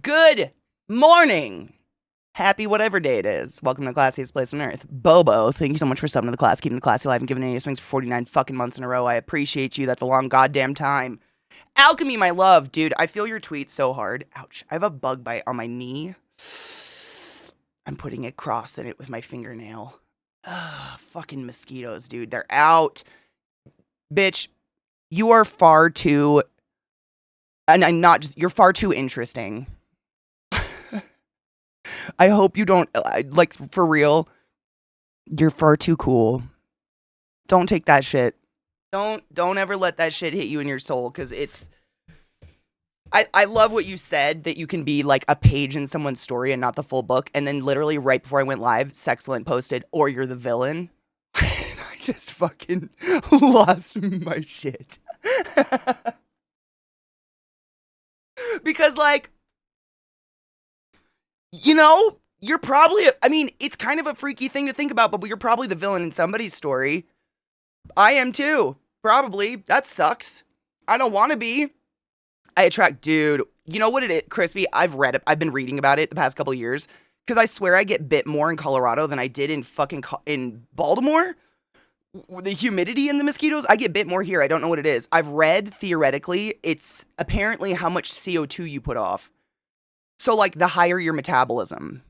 Good morning. Happy whatever day it is. Welcome to the classiest place on earth. Bobo, thank you so much for subbing to the class, keeping the classy alive, and giving any swings for 49 fucking months in a row. I appreciate you. That's a long goddamn time. Alchemy, my love. Dude, I feel your tweets so hard. Ouch. I have a bug bite on my knee. I'm putting a cross in it with my fingernail. Fucking mosquitoes, dude. They're out. Bitch, you are far too... And I'm not just... You're far too interesting. I hope you don't, like, for real, you're far too cool. Don't take that shit. Don't ever let that shit hit you in your soul, because it's, I love what you said, that you can be, like, a page in someone's story and not the full book, and then literally right before I went live, Sexcellent posted, or you're the villain. I just fucking lost my shit. Because, like, you know, you're probably, I mean, it's kind of a freaky thing to think about, but you're probably the villain in somebody's story. I am too. Probably. That sucks. I don't want to be. I attract, dude. You know what it is, Crispy? I've been reading about it the past couple of years, because I swear I get bit more in Colorado than I did in in Baltimore. The humidity and the mosquitoes, I get bit more here. I don't know what it is. I've read, theoretically, it's apparently how much CO2 you put off. So, like, the higher your metabolism.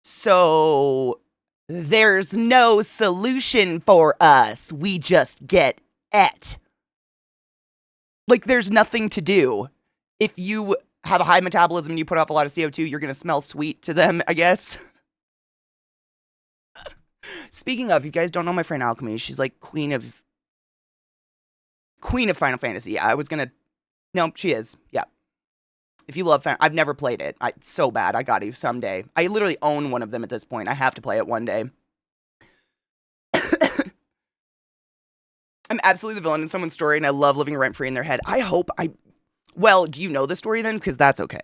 So, there's no solution for us. We just get et. Like, there's nothing to do. If you have a high metabolism and you put off a lot of CO2, you're going to smell sweet to them, I guess. Speaking of, you guys don't know my friend Alchemy. She's like queen of Final Fantasy. Yeah, I was going to... No, she is. Yeah. If you love I've never played it. It's so bad. I got to someday. I literally own one of them at this point. I have to play it one day. I'm absolutely the villain in someone's story, and I love living rent-free in their head. I hope Well, do you know the story then? Because that's okay.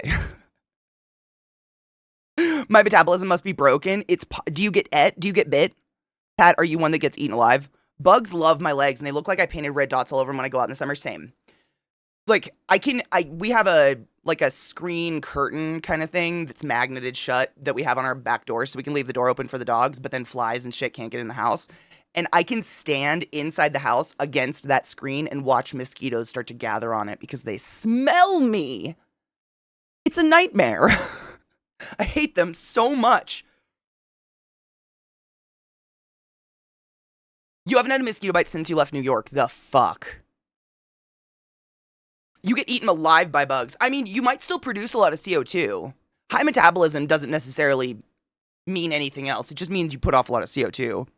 My metabolism must be broken. Do you get Do you get bit? Pat, are you one that gets eaten alive? Bugs love my legs, and they look like I painted red dots all over them when I go out in the summer. Same. Like, we have a screen curtain kind of thing that's magneted shut that we have on our back door, so we can leave the door open for the dogs, but then flies and shit can't get in the house. And I can stand inside the house against that screen and watch mosquitoes start to gather on it because they smell me. It's a nightmare. I hate them so much. You haven't had a mosquito bite since you left New York. The fuck? You get eaten alive by bugs. I mean, you might still produce a lot of CO2. High metabolism doesn't necessarily mean anything else. It just means you put off a lot of CO2.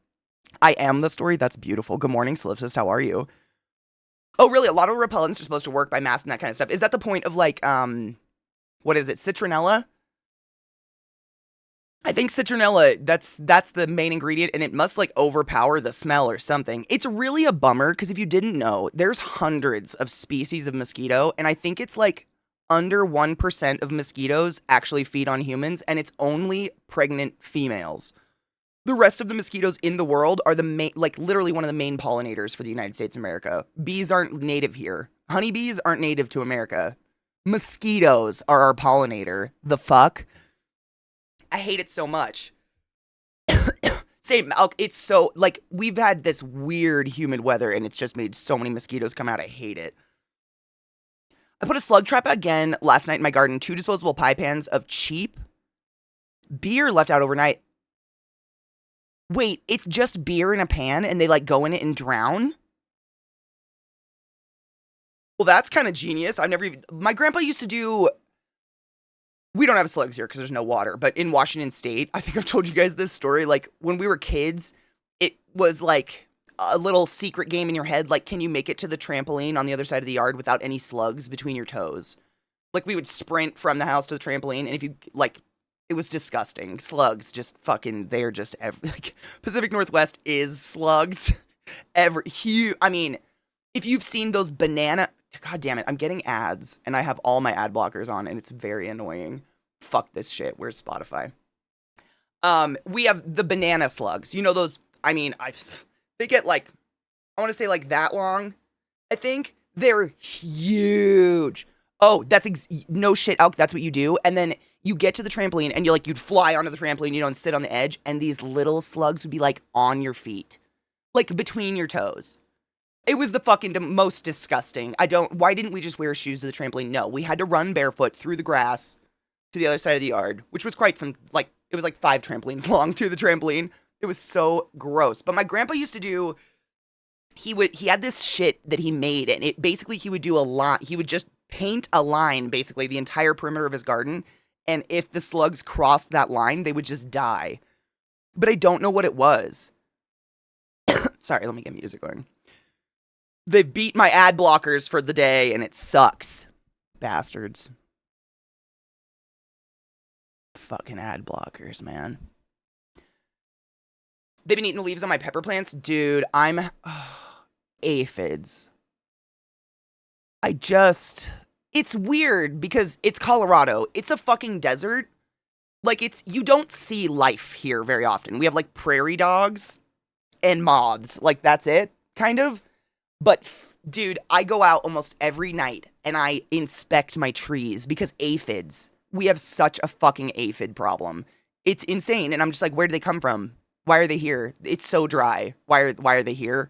I am the story. That's beautiful. Good morning, Solipsist. How are you? Oh, really? A lot of repellents are supposed to work by mass and that kind of stuff. Is that the point of, like, what is it? Citronella? I think citronella, that's the main ingredient, and it must, like, overpower the smell or something. It's really a bummer, because if you didn't know, there's hundreds of species of mosquito, and I think it's, like, under 1% of mosquitoes actually feed on humans, and it's only pregnant females. The rest of the mosquitoes in the world are the main, like, literally one of the main pollinators for the United States of America. Bees aren't native here. Honeybees aren't native to America. Mosquitoes are our pollinator. The fuck? I hate it so much. Same, it's so, like, we've had this weird humid weather, and it's just made so many mosquitoes come out. I hate it. I put a slug trap again last night in my garden. 2 disposable pie pans of cheap beer left out overnight. Wait, it's just beer in a pan, and they, like, go in it and drown? Well, that's kind of genius. My grandpa used to do... We don't have slugs here because there's no water, but in Washington State, I think I've told you guys this story, like, when we were kids, it was, like, a little secret game in your head, like, can you make it to the trampoline on the other side of the yard without any slugs between your toes? Like, we would sprint from the house to the trampoline, and if you, like, it was disgusting. Slugs just fucking, they're just, like, Pacific Northwest is slugs. I mean, if you've seen those banana... God damn it, I'm getting ads, and I have all my ad blockers on, and it's very annoying. Fuck this shit. Where's Spotify? We have the banana slugs. You know those, I mean, they get, like, I want to say, like, that long, I think. They're huge. Oh, that's no shit, Elk. That's what you do. And then you get to the trampoline and you'd fly onto the trampoline, and sit on the edge, and these little slugs would be like on your feet, like between your toes. It was the fucking most disgusting. Why didn't we just wear shoes to the trampoline? No, we had to run barefoot through the grass to the other side of the yard, which was quite some, it was like 5 trampolines long to the trampoline. It was so gross. But my grandpa used to do, he had this shit that he made, and he would do a lot. He would just paint a line, basically, the entire perimeter of his garden, and if the slugs crossed that line, they would just die. But I don't know what it was. Sorry, let me get music going. They've beat my ad blockers for the day, and it sucks. Bastards. Fucking ad blockers, man. They've been eating the leaves on my pepper plants. Dude, aphids. It's weird because it's Colorado. It's a fucking desert. You don't see life here very often. We have, prairie dogs and moths. That's it, kind of. But, dude, I go out almost every night and I inspect my trees because aphids. We have such a fucking aphid problem. It's insane. And I'm just like, where do they come from? Why are they here? It's so dry. Why are they here?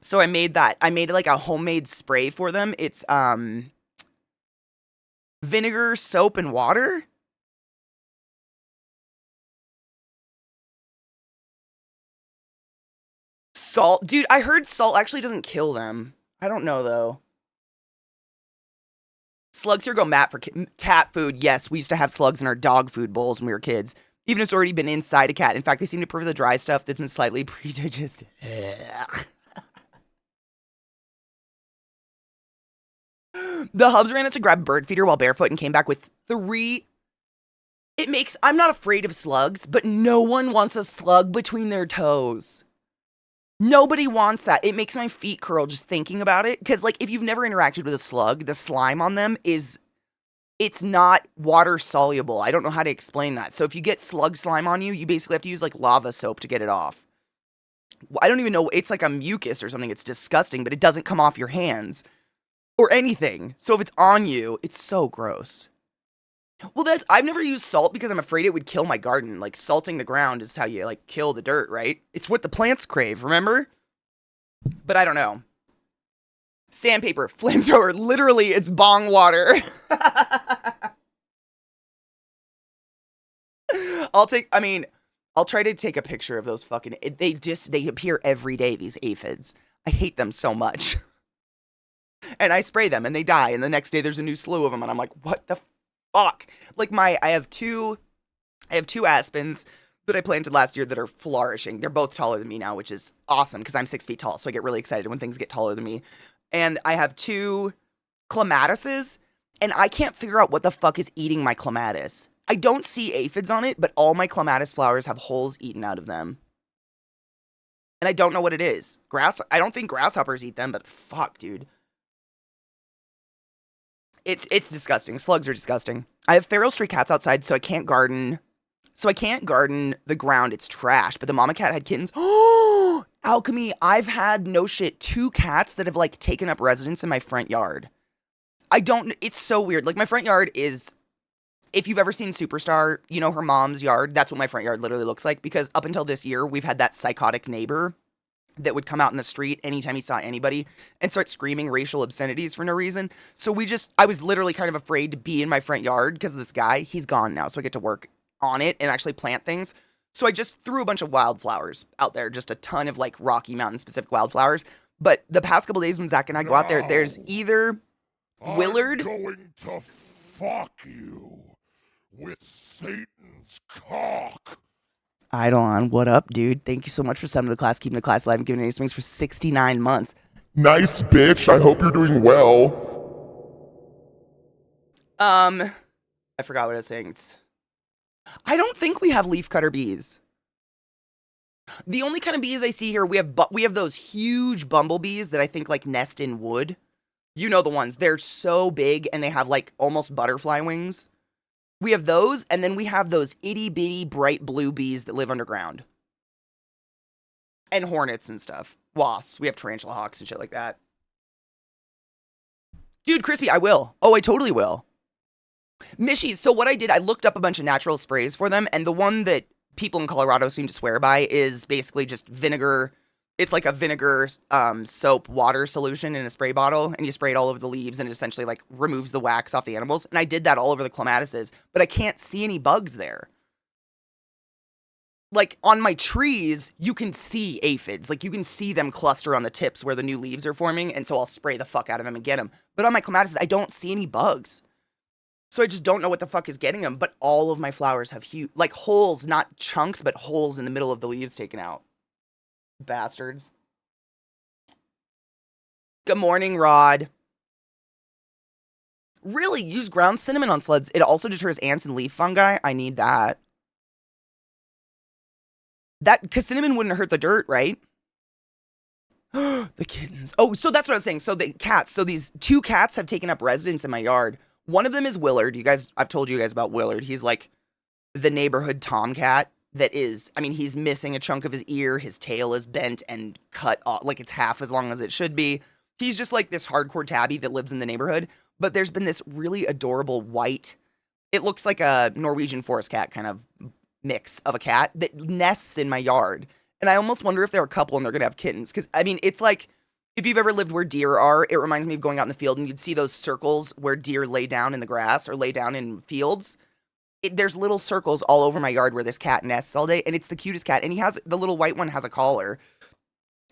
So I made that. I made a homemade spray for them. It's vinegar, soap, and water. Salt. Dude, I heard salt actually doesn't kill them. I don't know, though. Slugs here go Matt for cat food. Yes, we used to have slugs in our dog food bowls when we were kids. Even if it's already been inside a cat. In fact, they seem to prefer the dry stuff that's been slightly pre-digested. The Hubs ran out to grab a bird feeder while barefoot and came back with 3. I'm not afraid of slugs, but no one wants a slug between their toes. Nobody wants that. It makes my feet curl just thinking about it. Because, if you've never interacted with a slug, the slime on them it's not water soluble. I don't know how to explain that. So if you get slug slime on you, you basically have to use, lava soap to get it off. I don't even know. It's like a mucus or something. It's disgusting, but it doesn't come off your hands or anything. So if it's on you, it's so gross. Well, I've never used salt because I'm afraid it would kill my garden. Salting the ground is how you, kill the dirt, right? It's what the plants crave, remember? But I don't know. Sandpaper, flamethrower, literally, it's bong water. I'll try to take a picture of those fucking, they appear every day, these aphids. I hate them so much. And I spray them and they die, and the next day there's a new slew of them, and I'm like, what the fuck? I have two aspens that I planted last year that are flourishing. They're both taller than me now, which is awesome because I'm 6 feet tall, so I get really excited when things get taller than me. And I have 2 clematises, and I can't figure out what the fuck is eating my clematis. I don't see aphids on it, but all my clematis flowers have holes eaten out of them. And I don't know what it is. I don't think grasshoppers eat them, but fuck, dude. It's disgusting. Slugs are disgusting. I have feral stray cats outside, so I can't garden. The ground. It's trash. But the mama cat had kittens. Oh, alchemy. I've had, no shit, 2 cats that have, taken up residence in my front yard. It's so weird. My front yard is, if you've ever seen Superstar, her mom's yard. That's what my front yard literally looks like. Because up until this year, we've had that psychotic neighbor that would come out in the street anytime he saw anybody and start screaming racial obscenities for no reason. So I was literally kind of afraid to be in my front yard because of this guy. He's gone now, so I get to work on it and actually plant things. So I just threw a bunch of wildflowers out there, just a ton of Rocky Mountain specific wildflowers. But the past couple days when Zach and I go out there, there's either Willard. I'm going to fuck you with Satan's cock. Eidolon, what up, dude? Thank you so much for subbing to the class, keeping the class alive, and giving any swings for 69 months. Nice, bitch. I hope you're doing well. I forgot what I was saying. I don't think we have leafcutter bees. The only kind of bees I see here, we have those huge bumblebees that I think nest in wood. You know the ones. They're so big and they have almost butterfly wings. We have those, and then we have those itty-bitty bright blue bees that live underground. And hornets and stuff. Wasps. We have tarantula hawks and shit like that. Dude, Crispy, I will. Oh, I totally will. Mishy, so what I did, I looked up a bunch of natural sprays for them, and the one that people in Colorado seem to swear by is basically just vinegar. It's like a vinegar soap water solution in a spray bottle, and you spray it all over the leaves, and it essentially like removes the wax off the animals. And I did that all over the clematises, but I can't see any bugs there. Like on my trees, you can see aphids. Like you can see them cluster on the tips where the new leaves are forming, and so I'll spray the fuck out of them and get them. But on my clematises, I don't see any bugs. So I just don't know what the fuck is getting them, but all of my flowers have huge, like holes, not chunks, but holes in the middle of the leaves taken out. Bastards. Good morning, Rod. Really, use ground cinnamon on sleds. It also deters ants and leaf fungi. I need that. Because cinnamon wouldn't hurt the dirt, right? The kittens. Oh, so that's what I was saying. So the cats. So these 2 cats have taken up residence in my yard. One of them is Willard. I've told you guys about Willard. He's like the neighborhood tomcat that is, I mean, he's missing a chunk of his ear. His tail is bent and cut off, like it's half as long as it should be. He's just like this hardcore tabby that lives in the neighborhood. But there's been this really adorable white, it looks like a Norwegian forest cat kind of mix of a cat that nests in my yard. And I almost wonder if they're a couple and they're going to have kittens. Because, I mean, it's like, if you've ever lived where deer are, it reminds me of going out in the field and you'd see those circles where deer lay down in the grass or lay down in fields. There's little circles all over my yard where this cat nests all day, and it's the cutest cat. And the little white one has a collar.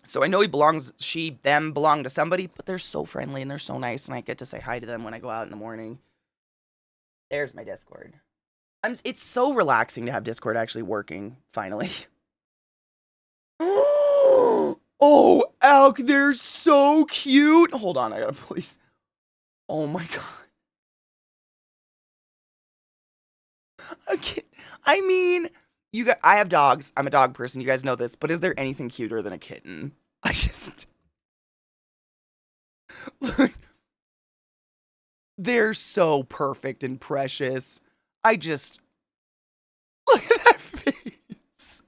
So I know them belong to somebody, but they're so friendly and they're so nice, and I get to say hi to them when I go out in the morning. There's my Discord. It's so relaxing to have Discord actually working, finally. Oh, Alk, they're so cute. Hold on, I gotta please. Oh my god. I mean, I have dogs. I'm a dog person. You guys know this, but is there anything cuter than a kitten? Look, they're so perfect and precious. Look at that face.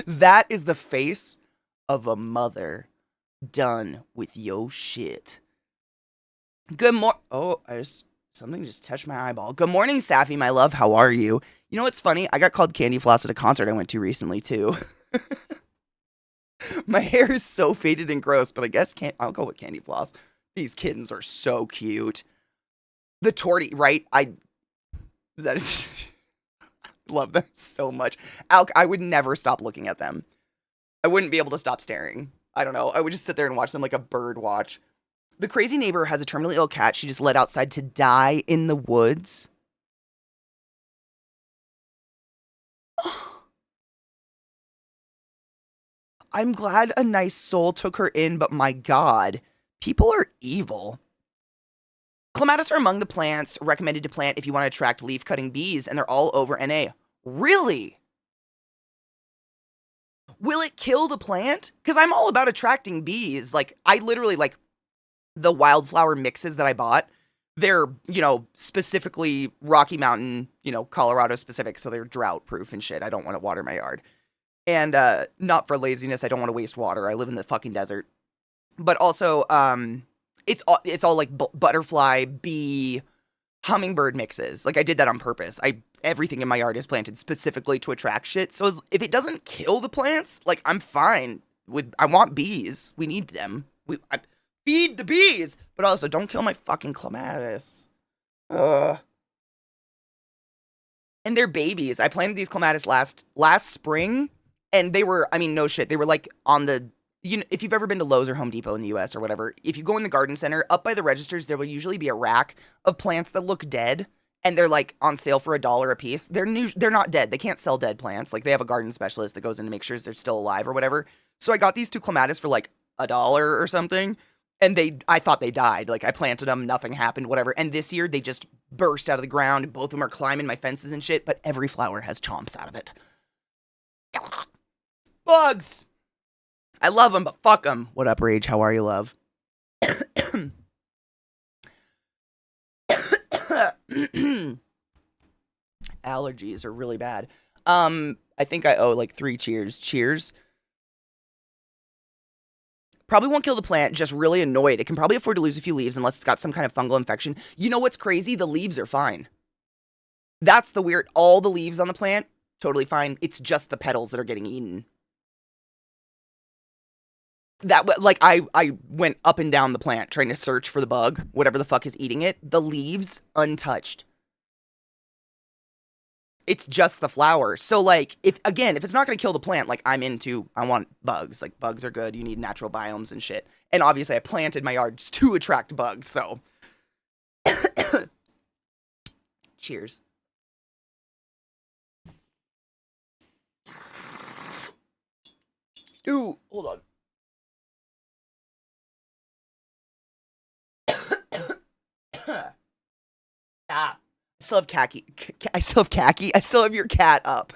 That is the face of a mother done with yo shit. Good morning. Oh, something just touched my eyeball. Good morning, Safi, my love. How are you? You know what's funny? I got called Candy Floss at a concert I went to recently, too. My hair is so faded and gross, but I guess I'll go with Candy Floss. These kittens are so cute. The tortie, right? That is... love them so much. Alk, I would never stop looking at them. I wouldn't be able to stop staring. I don't know. I would just sit there and watch them like a bird watch. The crazy neighbor has a terminally ill cat she just let outside to die in the woods. I'm glad a nice soul took her in, but my god, people are evil. Clematis are among the plants recommended to plant if you want to attract leaf-cutting bees, and they're all over NA. Really? Will it kill the plant? Because I'm all about attracting bees. Like, I literally, like, the wildflower mixes that I bought, they're, specifically Rocky Mountain, Colorado specific, so they're drought-proof and shit. I don't want to water my yard. And not for laziness, I don't want to waste water. I live in the fucking desert. But also, it's all like butterfly, bee, hummingbird mixes. Like I did that on purpose. Everything in my yard is planted specifically to attract shit. So if it doesn't kill the plants, like I'm fine with. I want bees. We need them. I feed the bees, but also don't kill my fucking clematis. And they're babies. I planted these clematis last spring. And they were, I mean, no shit. They were like on the, if you've ever been to Lowe's or Home Depot in the US or whatever, if you go in the garden center, up by the registers, there will usually be a rack of plants that look dead. And they're like on sale for $1 a piece. They're not dead. They can't sell dead plants. Like they have a garden specialist that goes in to make sure they're still alive or whatever. So I got these 2 clematis for like $1 or something. And I thought they died. Like I planted them, nothing happened, whatever. And this year they just burst out of the ground. Both of them are climbing my fences and shit, but every flower has chomps out of it. Bugs! I love them, but fuck them. What up, Rage? How are you, love? Allergies are really bad. I think I owe like 3 cheers. Cheers. Probably won't kill the plant, just really annoyed. It can probably afford to lose a few leaves unless it's got some kind of fungal infection. You know what's crazy? The leaves are fine. That's the weird, all the leaves on the plant, totally fine. It's just the petals that are getting eaten. That, like, I went up and down the plant trying to search for the bug, whatever the fuck is eating it. The leaves, untouched. It's just the flower. So, like, if it's not going to kill the plant, like, I want bugs. Like, bugs are good. You need natural biomes and shit. And obviously, I planted my yard to attract bugs, so. Cheers. Ooh, hold on. Ah. I still have khaki. I still have khaki. I still have your cat up.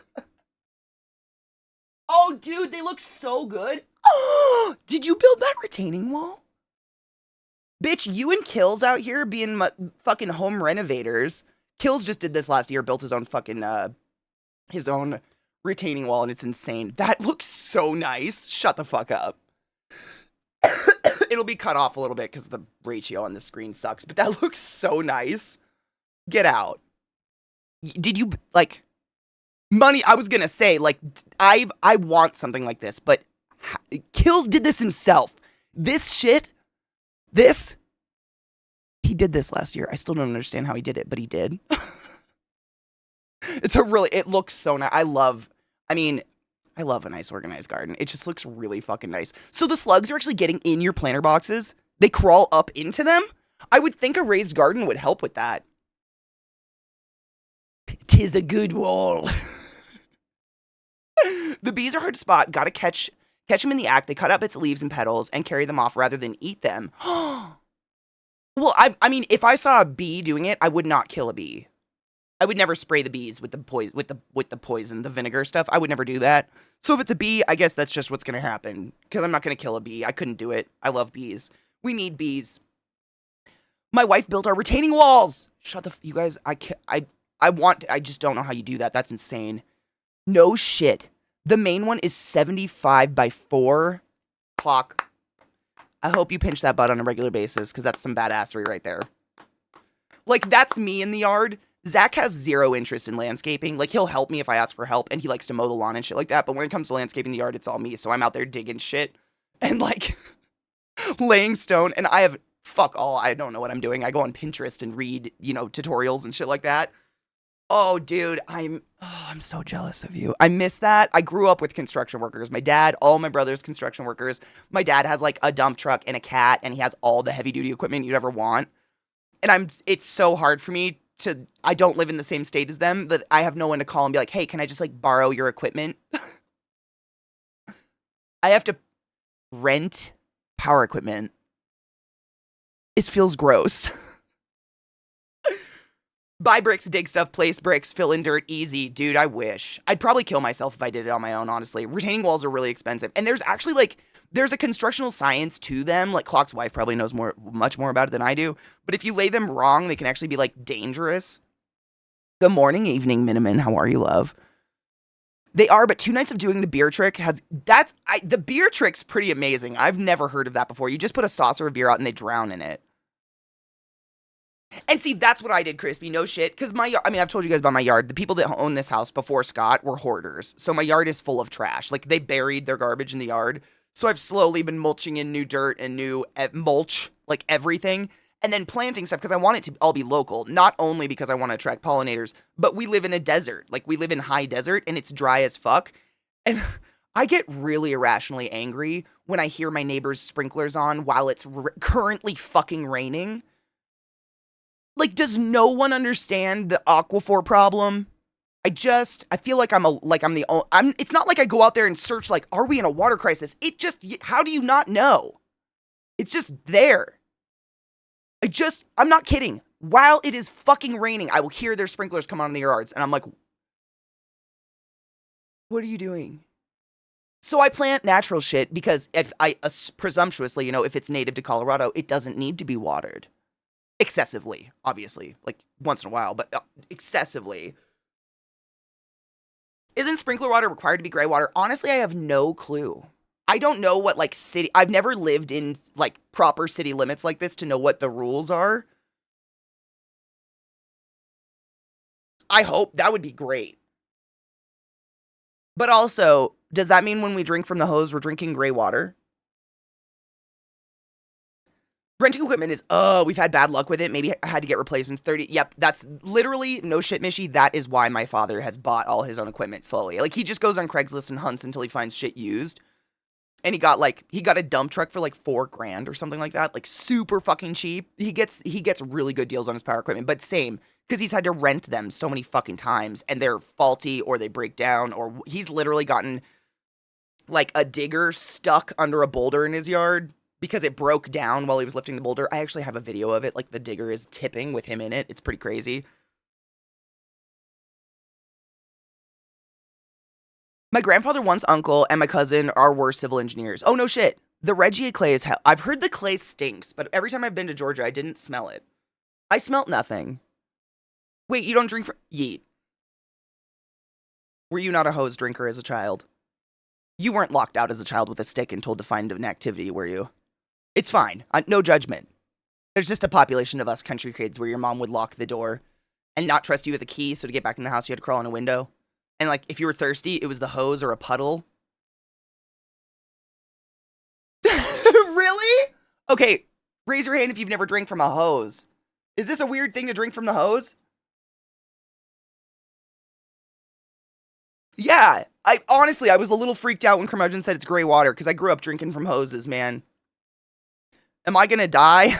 Oh, dude, they look so good. Oh, did you build that retaining wall? Bitch, you and Kills out here being fucking home renovators. Kills just did this last year, built his own fucking, his own retaining wall, and it's insane. That looks so nice. Shut the fuck up. It'll be cut off a little bit because the ratio on the screen sucks, but that looks so nice. Get out. Did you, like, money, I was gonna say, like, I want something like this, but Kills did this himself. This shit, he did this last year. I still don't understand how he did it, but he did. It looks so nice. I love a nice organized garden. It just looks really fucking nice. So the slugs are actually getting in your planter boxes. They crawl up into them. I would think a raised garden would help with that. 'Tis a good wall. The bees are hard to spot. Gotta catch them in the act. They cut up its leaves and petals and carry them off rather than eat them. Well, I mean, if I saw a bee doing it, I would not kill a bee. I would never spray the bees with the poison, the vinegar stuff. I would never do that. So if it's a bee, I guess that's just what's gonna happen. Because I'm not gonna kill a bee. I couldn't do it. I love bees. We need bees. My wife built our retaining walls. You guys. I just don't know how you do that. That's insane. No shit. The main one is 75 by 4 clock. I hope you pinch that butt on a regular basis, because that's some badassery right there. Like, that's me in the yard. Zach has zero interest in landscaping. Like, he'll help me if I ask for help, and he likes to mow the lawn and shit like that, but when it comes to landscaping the yard, it's all me, so I'm out there digging shit, and, like, laying stone, and I have, fuck all, I don't know what I'm doing. I go on Pinterest and read, tutorials and shit like that. Oh, dude, I'm so jealous of you. I miss that. I grew up with construction workers. My dad, all my brothers, construction workers. My dad has, like, a dump truck and a cat, and he has all the heavy-duty equipment you'd ever want. And it's so hard for me I don't live in the same state as them, that I have no one to call and be like, hey, can I just, like, borrow your equipment? I have to rent power equipment. It feels gross. Buy bricks, dig stuff, place bricks, fill in dirt, easy. Dude, I wish. I'd probably kill myself if I did it on my own, honestly. Retaining walls are really expensive. And there's actually, like, there's a constructional science to them. Like, Clock's wife probably knows much more about it than I do. But if you lay them wrong, they can actually be, like, dangerous. Good morning, evening, Miniman. How are you, love? They are, but 2 nights of doing the beer trick the beer trick's pretty amazing. I've never heard of that before. You just put a saucer of beer out and they drown in it. And see, that's what I did, Crispy. No shit. Because I've told you guys about my yard. The people that own this house before Scott were hoarders. So my yard is full of trash. Like, they buried their garbage in the yard. So I've slowly been mulching in new dirt and new mulch, like everything. And then planting stuff because I want it to all be local. Not only because I want to attract pollinators, but we live in a desert. Like, we live in high desert and it's dry as fuck. And I get really irrationally angry when I hear my neighbor's sprinklers on while it's currently fucking raining. Like, does no one understand the aquifer problem? I feel like it's not like I go out there and search, like, are we in a water crisis? How do you not know? It's just there. I'm not kidding. While it is fucking raining, I will hear their sprinklers come on in the yards, and I'm like, what are you doing? So I plant natural shit because presumptuously, if it's native to Colorado, it doesn't need to be watered. Excessively, obviously. Like, once in a while, but excessively. Isn't sprinkler water required to be gray water? Honestly, I have no clue. I don't know what like city. I've never lived in like proper city limits like this to know what the rules are. I hope that would be great. But also, does that mean when we drink from the hose, we're drinking gray water? Renting equipment is, we've had bad luck with it. Maybe I had to get replacements. 30. Yep, that's literally no shit, Mishy. That is why my father has bought all his own equipment slowly. Like, he just goes on Craigslist and hunts until he finds shit used. And he got a dump truck for like $4,000 or something like that. Like, super fucking cheap. He gets really good deals on his power equipment, but same, because he's had to rent them so many fucking times and they're faulty or they break down, or he's literally gotten like a digger stuck under a boulder in his yard because it broke down while he was lifting the boulder. I actually have a video of it. Like, the digger is tipping with him in it. It's pretty crazy. My grandfather, once uncle, and my cousin were civil engineers. Oh, no shit. The Regia clay is hell. I've heard the clay stinks, but every time I've been to Georgia, I didn't smell it. I smelt nothing. Wait, you don't drink from... Yeet. Were you not a hose drinker as a child? You weren't locked out as a child with a stick and told to find an activity, were you? It's fine. No judgment. There's just a population of us country kids where your mom would lock the door and not trust you with a key, so to get back in the house, you had to crawl in a window. And, like, if you were thirsty, it was the hose or a puddle. Really? Okay, raise your hand if you've never drank from a hose. Is this a weird thing to drink from the hose? Yeah. I was a little freaked out when Curmudgeon said it's gray water, because I grew up drinking from hoses, man. Am I gonna die?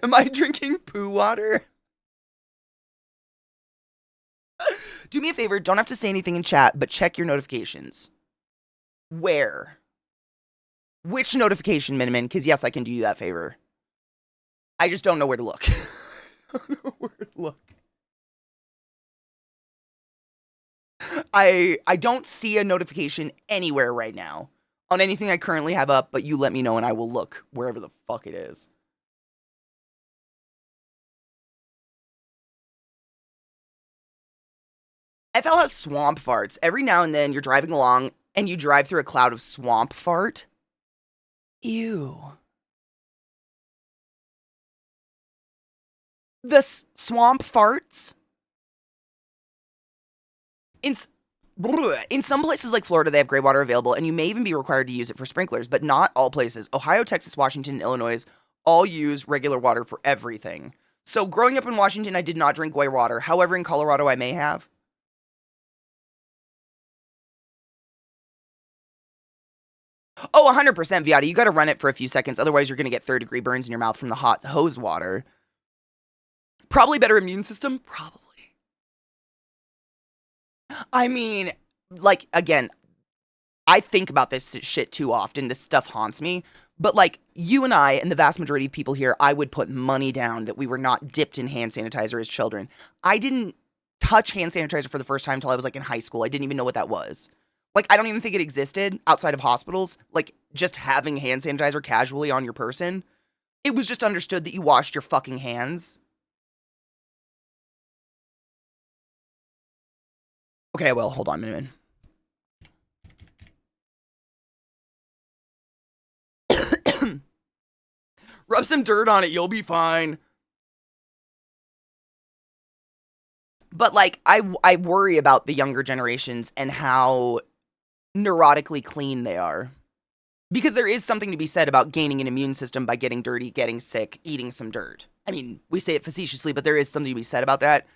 Am I drinking poo water? Do me a favor, don't have to say anything in chat, but check your notifications. Where? Which notification, Miniman? Because yes, I can do you that favor. I just don't know where to look. I don't know where to look. I don't see a notification anywhere right now on anything I currently have up, but you let me know and I will look wherever the fuck it is. FL has swamp farts. Every now and then you're driving along and you drive through a cloud of swamp fart. Ew. The swamp farts? In some places like Florida, they have gray water available, and you may even be required to use it for sprinklers, but not all places. Ohio, Texas, Washington, and Illinois all use regular water for everything. So growing up in Washington, I did not drink gray water. However, in Colorado, I may have. Oh, 100%, Viata. You got to run it for a few seconds. Otherwise, you're going to get third-degree burns in your mouth from the hot hose water. Probably better immune system? Probably. I mean, like, again, I think about this shit too often. This stuff haunts me. But, like, you and I, and the vast majority of people here, I would put money down that we were not dipped in hand sanitizer as children. I didn't touch hand sanitizer for the first time until I was, like, in high school. I didn't even know what that was. Like, I don't even think it existed outside of hospitals. Like, just having hand sanitizer casually on your person. It was just understood that you washed your fucking hands. Okay, well, hold on a minute. Rub some dirt on it, you'll be fine. But, like, I worry about the younger generations and how neurotically clean they are. Because there is something to be said about gaining an immune system by getting dirty, getting sick, eating some dirt. I mean, we say it facetiously, but there is something to be said about that.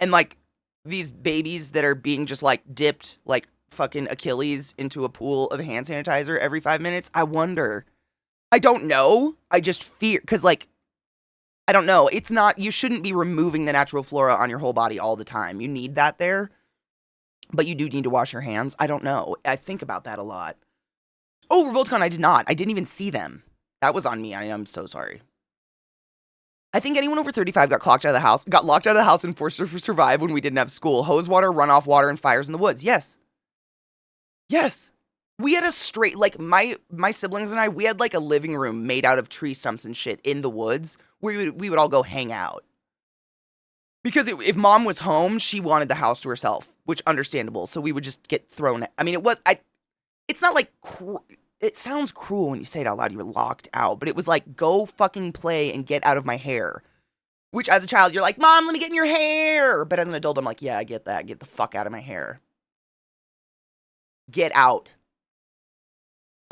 And, like, these babies that are being just, like, dipped, like, fucking Achilles into a pool of hand sanitizer every 5 minutes, I wonder. I don't know. I just fear, because, like, I don't know. It's not, you shouldn't be removing the natural flora on your whole body all the time. You need that there. But you do need to wash your hands. I don't know. I think about that a lot. Oh, Revoltcon, I did not. I didn't even see them. That was on me. I'm so sorry. I think anyone over 35 got locked out of the house and forced to survive when we didn't have school. Hose water, runoff water, and fires in the woods. Yes. Yes. We had a straight, like, my siblings and I, we had, like, a living room made out of tree stumps and shit in the woods where we would all go hang out. Because if mom was home, she wanted the house to herself, which understandable. So we would just get thrown. I mean, it's not like, it sounds cruel when you say it out loud, you're locked out, but it was like, go fucking play and get out of my hair. Which as a child, you're like, Mom, let me get in your hair. But as an adult, I'm like, yeah, I get that. Get the fuck out of my hair. Get out.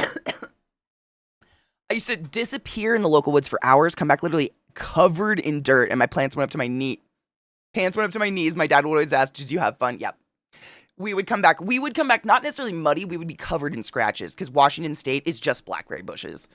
I used to disappear in the local woods for hours, come back literally covered in dirt, and my pants went up to my knee. Pants went up to my knees. My dad would always ask, did you have fun? Yep. We would come back not necessarily muddy, we would be covered in scratches, because Washington State is just blackberry bushes.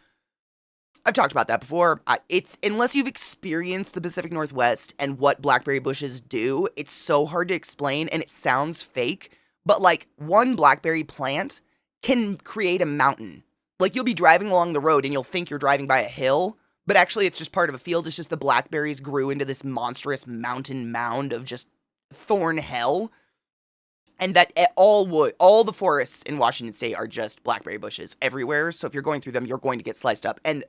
I've talked about that before. It's, unless you've experienced the Pacific Northwest and what blackberry bushes do, it's so hard to explain, and it sounds fake, but like, one blackberry plant can create a mountain. Like, you'll be driving along the road, and you'll think you're driving by a hill, but actually it's just part of a field. It's just the blackberries grew into this monstrous mountain mound of just thorn hell. And that all the forests in Washington State are just blackberry bushes everywhere. So if you're going through them, you're going to get sliced up. And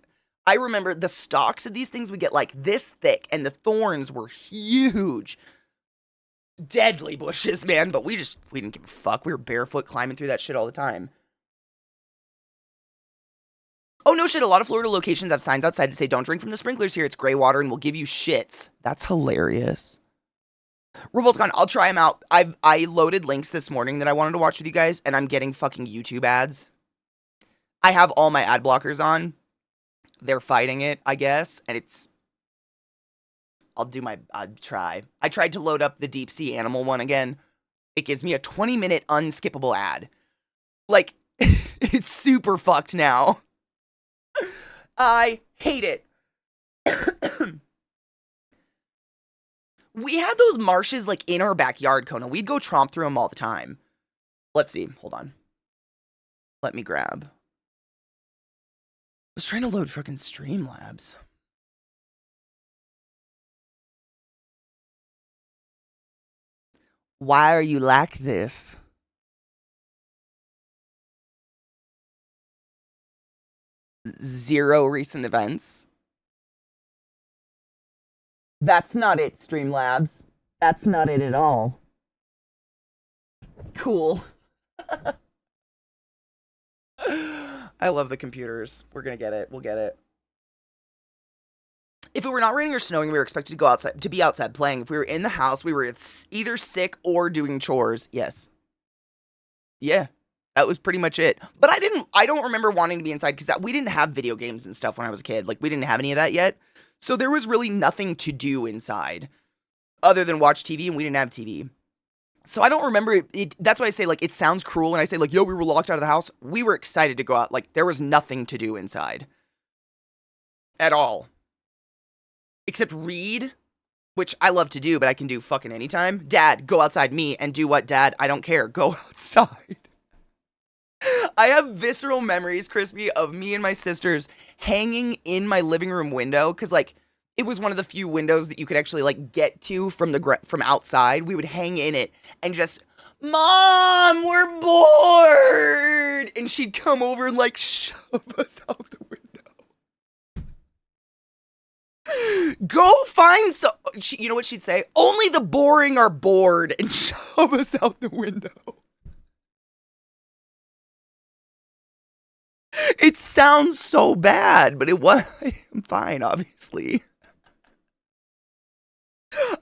I remember the stalks of these things would get like this thick, and the thorns were huge. Deadly bushes, man. But we didn't give a fuck. We were barefoot climbing through that shit all the time. Oh, no shit. A lot of Florida locations have signs outside that say, don't drink from the sprinklers here. It's gray water and we'll give you shits. That's hilarious. Revoltcon, I'll try them out. I loaded links this morning that I wanted to watch with you guys, and I'm getting fucking YouTube ads. I have all my ad blockers on. They're fighting it, I guess, and it's... I'll try. I tried to load up the deep sea animal one again. It gives me a 20-minute unskippable ad. Like, it's super fucked now. I hate it. We had those marshes, like, in our backyard, Kona. We'd go tromp through them all the time. Let's see. Hold on. Let me grab. I was trying to load frickin' Streamlabs. Why are you like this? Zero recent events. That's not it, Streamlabs. That's not it at all. Cool. I love the computers. We're gonna get it. We'll get it. If it were not raining or snowing, we were expected to go outside, to be outside playing. If we were in the house, we were either sick or doing chores. Yes. Yeah. That was pretty much it. But I don't remember wanting to be inside because we didn't have video games and stuff when I was a kid. Like, we didn't have any of that yet. So there was really nothing to do inside other than watch TV, and we didn't have TV. So I don't remember it. That's why I say, like, it sounds cruel when I say, like, yo, we were locked out of the house. We were excited to go out. Like, there was nothing to do inside. At all. Except read, which I love to do, but I can do fucking anytime. Dad, go outside. Me, and do what, Dad? I don't care. Go outside. I have visceral memories, Crispy, of me and my sisters hanging in my living room window, because, like, it was one of the few windows that you could actually, like, get to from from outside. We would hang in it and just, Mom, we're bored! And she'd come over and, like, shove us out the window. Go find some... You know what she'd say? Only the boring are bored, and shove us out the window. It sounds so bad, but it was. I'm fine, obviously.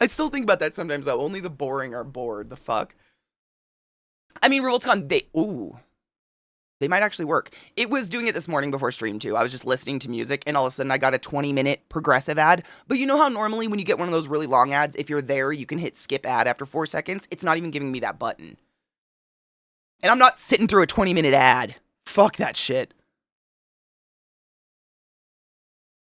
I still think about that sometimes, though. Only the boring are bored. The fuck? I mean, Revoltcon, they might actually work. It was doing it this morning before stream, too. I was just listening to music, and all of a sudden I got a 20-minute progressive ad. But you know how normally when you get one of those really long ads, if you're there, you can hit skip ad after 4 seconds? It's not even giving me that button. And I'm not sitting through a 20-minute ad. Fuck that shit.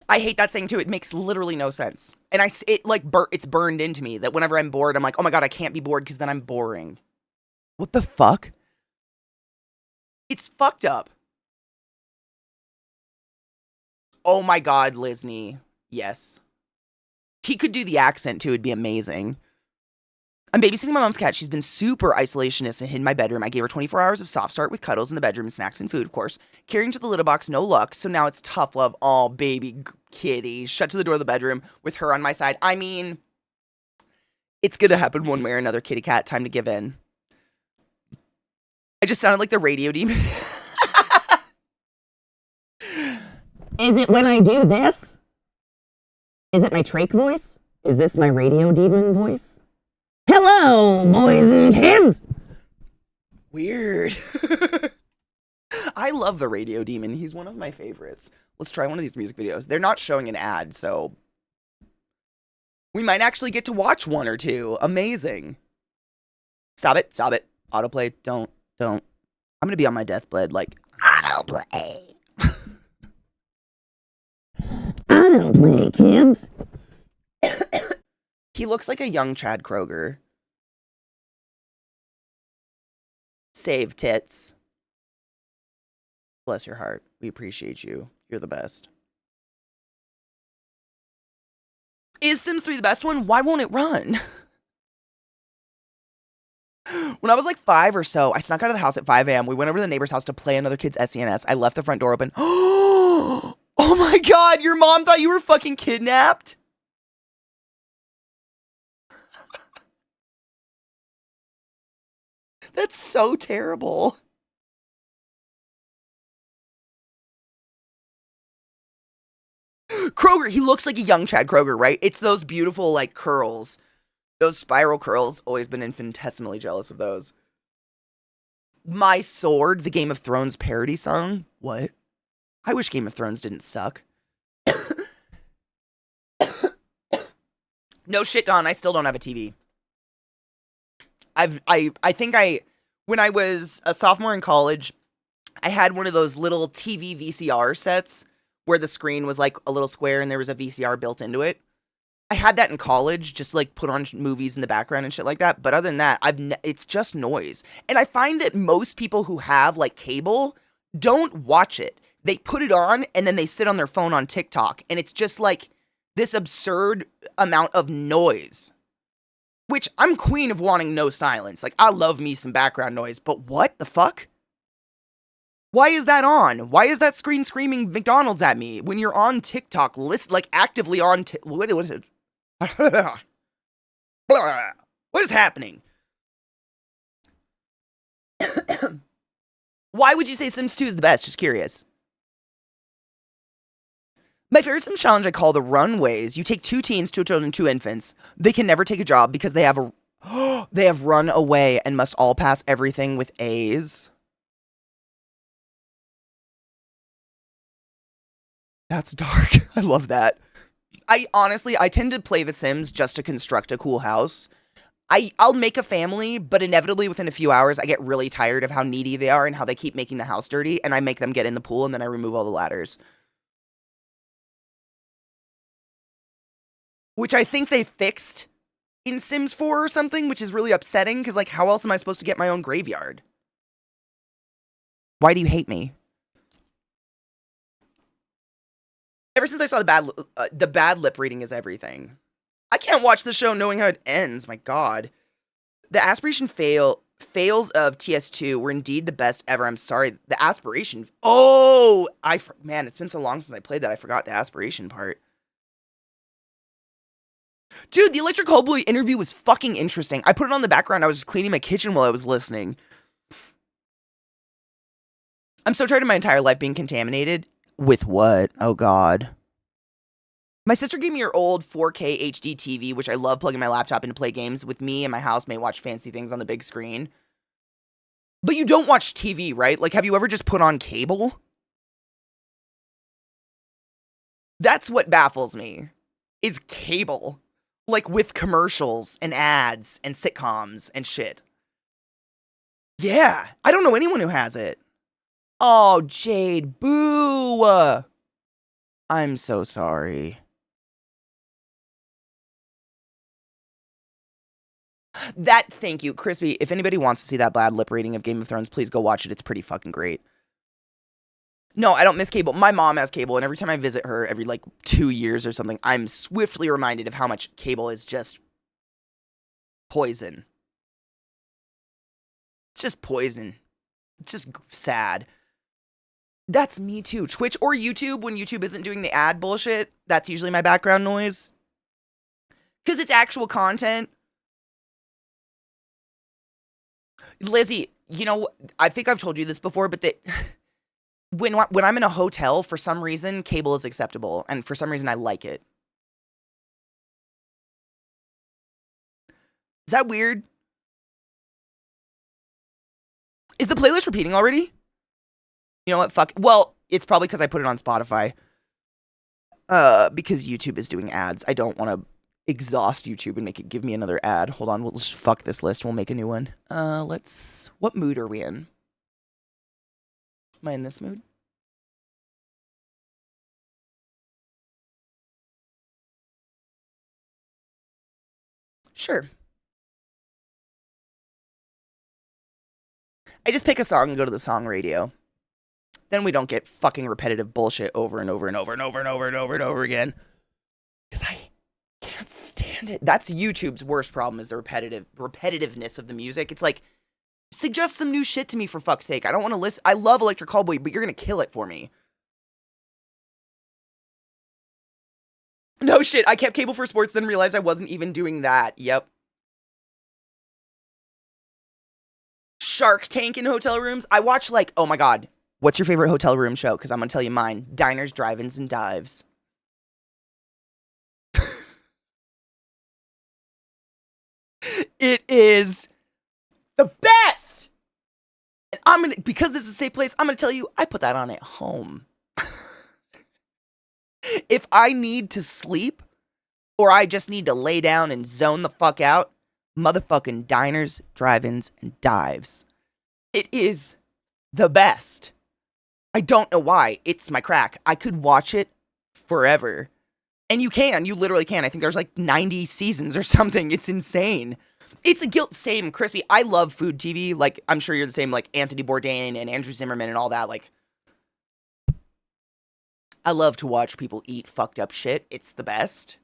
I hate that saying too. It makes literally no sense. And it's burned into me that whenever I'm bored, I'm like, oh my God, I can't be bored because then I'm boring. What the fuck? It's fucked up. Oh my God, Loznay. Yes. He could do the accent too. It'd be amazing. I'm babysitting my mom's cat. She's been super isolationist and hid in my bedroom. I gave her 24 hours of soft start with cuddles in the bedroom, snacks and food, of course. Carrying to the litter box, no luck. So now it's tough love. Oh, baby kitty. Shut to the door of the bedroom with her on my side. I mean, it's gonna happen one way or another, kitty cat. Time to give in. I just sounded like the radio demon. Is it when I do this? Is it my trach voice? Is this my radio demon voice? Hello, boys and kids! Weird. I love the Radio Demon. He's one of my favorites. Let's try one of these music videos. They're not showing an ad, so we might actually get to watch one or two. Amazing. Stop it. Stop it. Autoplay. Don't. I'm going to be on my deathbed like, autoplay. Autoplay, kids. He looks like a young Chad Kroger. Save tits. Bless your heart. We appreciate you. You're the best. Is Sims 3 the best one? Why won't it run? When I was like 5 or so, I snuck out of the house at 5 a.m. We went over to the neighbor's house to play another kid's SCNS. I left the front door open. Oh my god, your mom thought you were fucking kidnapped? That's so terrible. Kroger, he looks like a young Chad Kroger, right? It's those beautiful, like, curls. Those spiral curls. Always been infinitesimally jealous of those. My Sword, the Game of Thrones parody song. What? I wish Game of Thrones didn't suck. No shit, Don. I still don't have a TV. I think when I was a sophomore in college, I had one of those little TV VCR sets where the screen was like a little square and there was a VCR built into it. I had that in college, just like put on movies in the background and shit like that. But other than that, it's just noise. And I find that most people who have like cable don't watch it. They put it on and then they sit on their phone on TikTok. And it's just like this absurd amount of noise. Which I'm queen of wanting no silence. Like, I love me some background noise. But what the fuck? Why is that on? Why is that screen screaming McDonald's at me when you're on TikTok? Like actively on. What is it? What is happening? Why would you say Sims 2 is the best? Just curious. My favorite Sims challenge I call the runways. You take 2 teens, 2 children, 2 infants. They can never take a job because they have they have run away and must all pass everything with A's. That's dark. I love that. I tend to play The Sims just to construct a cool house. I'll make a family, but inevitably within a few hours, I get really tired of how needy they are and how they keep making the house dirty, and I make them get in the pool, and then I remove all the ladders. Which I think they fixed in Sims 4 or something, which is really upsetting, because, like, how else am I supposed to get my own graveyard? Why do you hate me? Ever since I saw the bad lip reading is everything. I can't watch the show knowing how it ends, my god. The aspiration fails of TS2 were indeed the best ever. I'm sorry. The aspiration. Oh, man, it's been so long since I played that. I forgot the aspiration part. Dude, the Electric Callboy interview was fucking interesting. I put it on the background. I was just cleaning my kitchen while I was listening. I'm so tired of my entire life being contaminated. With what? Oh, God. My sister gave me her old 4K HD TV, which I love plugging my laptop in to play games with me and my housemate watch fancy things on the big screen. But you don't watch TV, right? Like, have you ever just put on cable? That's what baffles me, is cable. Like, with commercials and ads and sitcoms and shit. Yeah, I don't know anyone who has it. Oh, Jade, boo! I'm so sorry. Thank you, Crispy. If anybody wants to see that bad lip reading of Game of Thrones, please go watch it. It's pretty fucking great. No, I don't miss cable. My mom has cable, and every time I visit her, every, like, 2 years or something, I'm swiftly reminded of how much cable is just poison. It's just poison. It's just sad. That's me too. Twitch or YouTube, when YouTube isn't doing the ad bullshit, that's usually my background noise. Because it's actual content. Lizzie, you know, I think I've told you this before, but when I'm in a hotel, for some reason, cable is acceptable, and for some reason, I like it. Is that weird? Is the playlist repeating already? You know what? Fuck. Well, it's probably because I put it on Spotify. Because YouTube is doing ads. I don't want to exhaust YouTube and make it give me another ad. Hold on, we'll just fuck this list. We'll make a new one. What mood are we in? Am I in this mood? Sure. I just pick a song and go to the song radio. Then we don't get fucking repetitive bullshit over and over and over and over and over and over and over again. Because I can't stand it. That's YouTube's worst problem, is the repetitiveness of the music. It's like, suggest some new shit to me, for fuck's sake. I don't want to listen. I love Electric Callboy, but you're going to kill it for me. No shit, I kept cable for sports, then realized I wasn't even doing that. Yep. Shark Tank in hotel rooms. I watch, like, oh my god. What's your favorite hotel room show? Because I'm going to tell you mine. Diners, Drive-Ins, and Dives. It is the best! And because this is a safe place, I'm going to tell you, I put that on at home. If I need to sleep, or I just need to lay down and zone the fuck out, motherfucking Diners, Drive-Ins, and Dives. It is the best. I don't know why. It's my crack. I could watch it forever. And you literally can. I think there's like 90 seasons or something. It's insane. It's a guilt. Same, Crispy. I love food TV. Like, I'm sure you're the same, like Anthony Bourdain and Andrew Zimmern and all that. Like, I love to watch people eat fucked up shit. It's the best.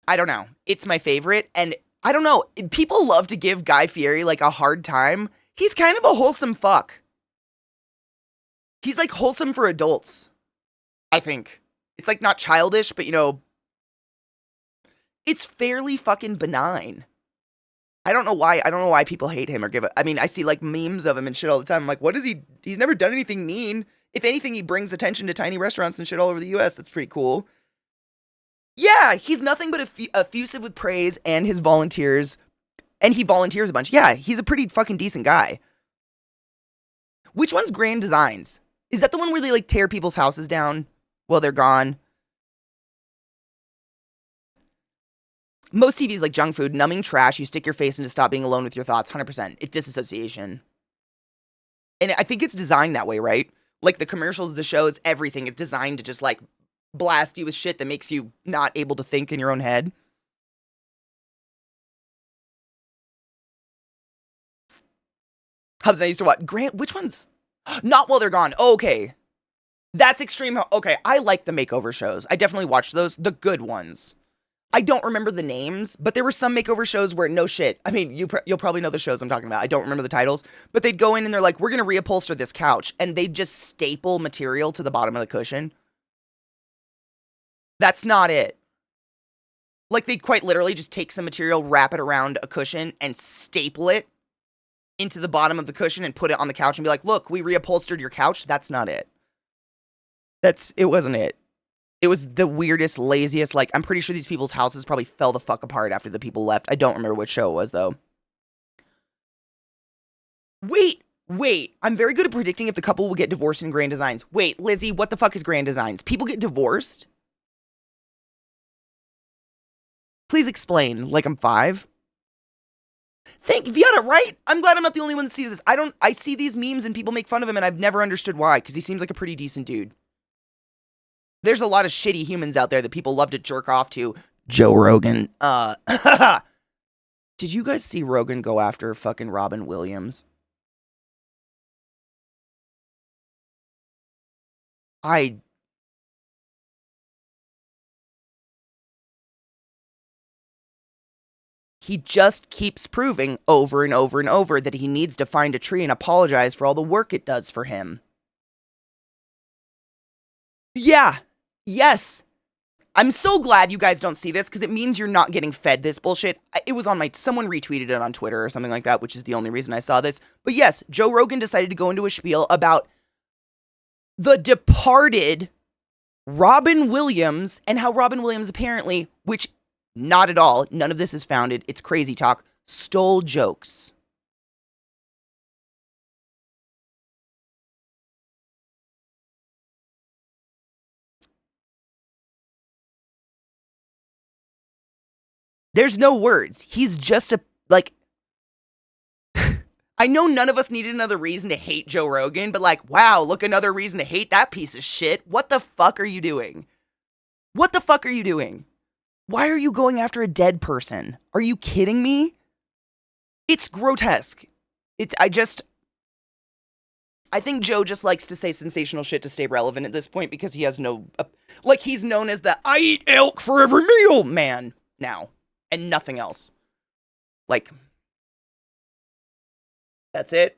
I don't know. It's my favorite. And I don't know. People love to give Guy Fieri like a hard time. He's kind of a wholesome fuck. He's like wholesome for adults, I think. It's like not childish, but you know, it's fairly fucking benign. I don't know why people hate him or give it. I mean, I see like memes of him and shit all the time. I'm like, what is he? He's never done anything mean. If anything, he brings attention to tiny restaurants and shit all over the US. That's pretty cool. Yeah, he's nothing but effusive with praise and his volunteers. And he volunteers a bunch. Yeah, he's a pretty fucking decent guy. Which one's Grand Designs? Is that the one where they like tear people's houses down while they're gone? Most TVs like junk food, numbing trash, you stick your face in to stop being alone with your thoughts, 100%. It's disassociation. And I think it's designed that way, right? Like the commercials, the shows, everything is designed to just like blast you with shit that makes you not able to think in your own head. Hubs, I used to watch. Grant, which ones? Not While They're Gone. Oh, okay. That's extreme. Okay, I like the makeover shows. I definitely watched those. The good ones. I don't remember the names, but there were some makeover shows where no shit. I mean, you'll probably know the shows I'm talking about. I don't remember the titles, but they'd go in and they're like, we're going to reupholster this couch. And they'd just staple material to the bottom of the cushion. That's not it. Like they'd quite literally just take some material, wrap it around a cushion and staple it into the bottom of the cushion and put it on the couch and be like, look, we reupholstered your couch. That's not it. It wasn't it. It was the weirdest, laziest, like, I'm pretty sure these people's houses probably fell the fuck apart after the people left. I don't remember which show it was, though. Wait. I'm very good at predicting if the couple will get divorced in Grand Designs. Wait, Lizzie, what the fuck is Grand Designs? People get divorced? Please explain, like I'm 5? Thank Vieta, right? I'm glad I'm not the only one that sees this. I see these memes and people make fun of him and I've never understood why, because he seems like a pretty decent dude. There's a lot of shitty humans out there that people love to jerk off to. Joe Rogan. Did you guys see Rogan go after fucking Robin Williams? He just keeps proving over and over and over that he needs to find a tree and apologize for all the work it does for him. Yeah. Yes. I'm so glad you guys don't see this because it means you're not getting fed this bullshit. It was on someone retweeted it on Twitter or something like that, which is the only reason I saw this. But yes, Joe Rogan decided to go into a spiel about the departed Robin Williams, and how Robin Williams apparently, which not at all, none of this is founded, it's crazy talk, stole jokes. There's no words. He's just a, like, I know none of us needed another reason to hate Joe Rogan, but like, wow, look, another reason to hate that piece of shit. What the fuck are you doing? What the fuck are you doing? Why are you going after a dead person? Are you kidding me? It's grotesque. I think Joe just likes to say sensational shit to stay relevant at this point because he has no, like, he's known as the I eat elk for every meal man now, and nothing else. Like, that's it.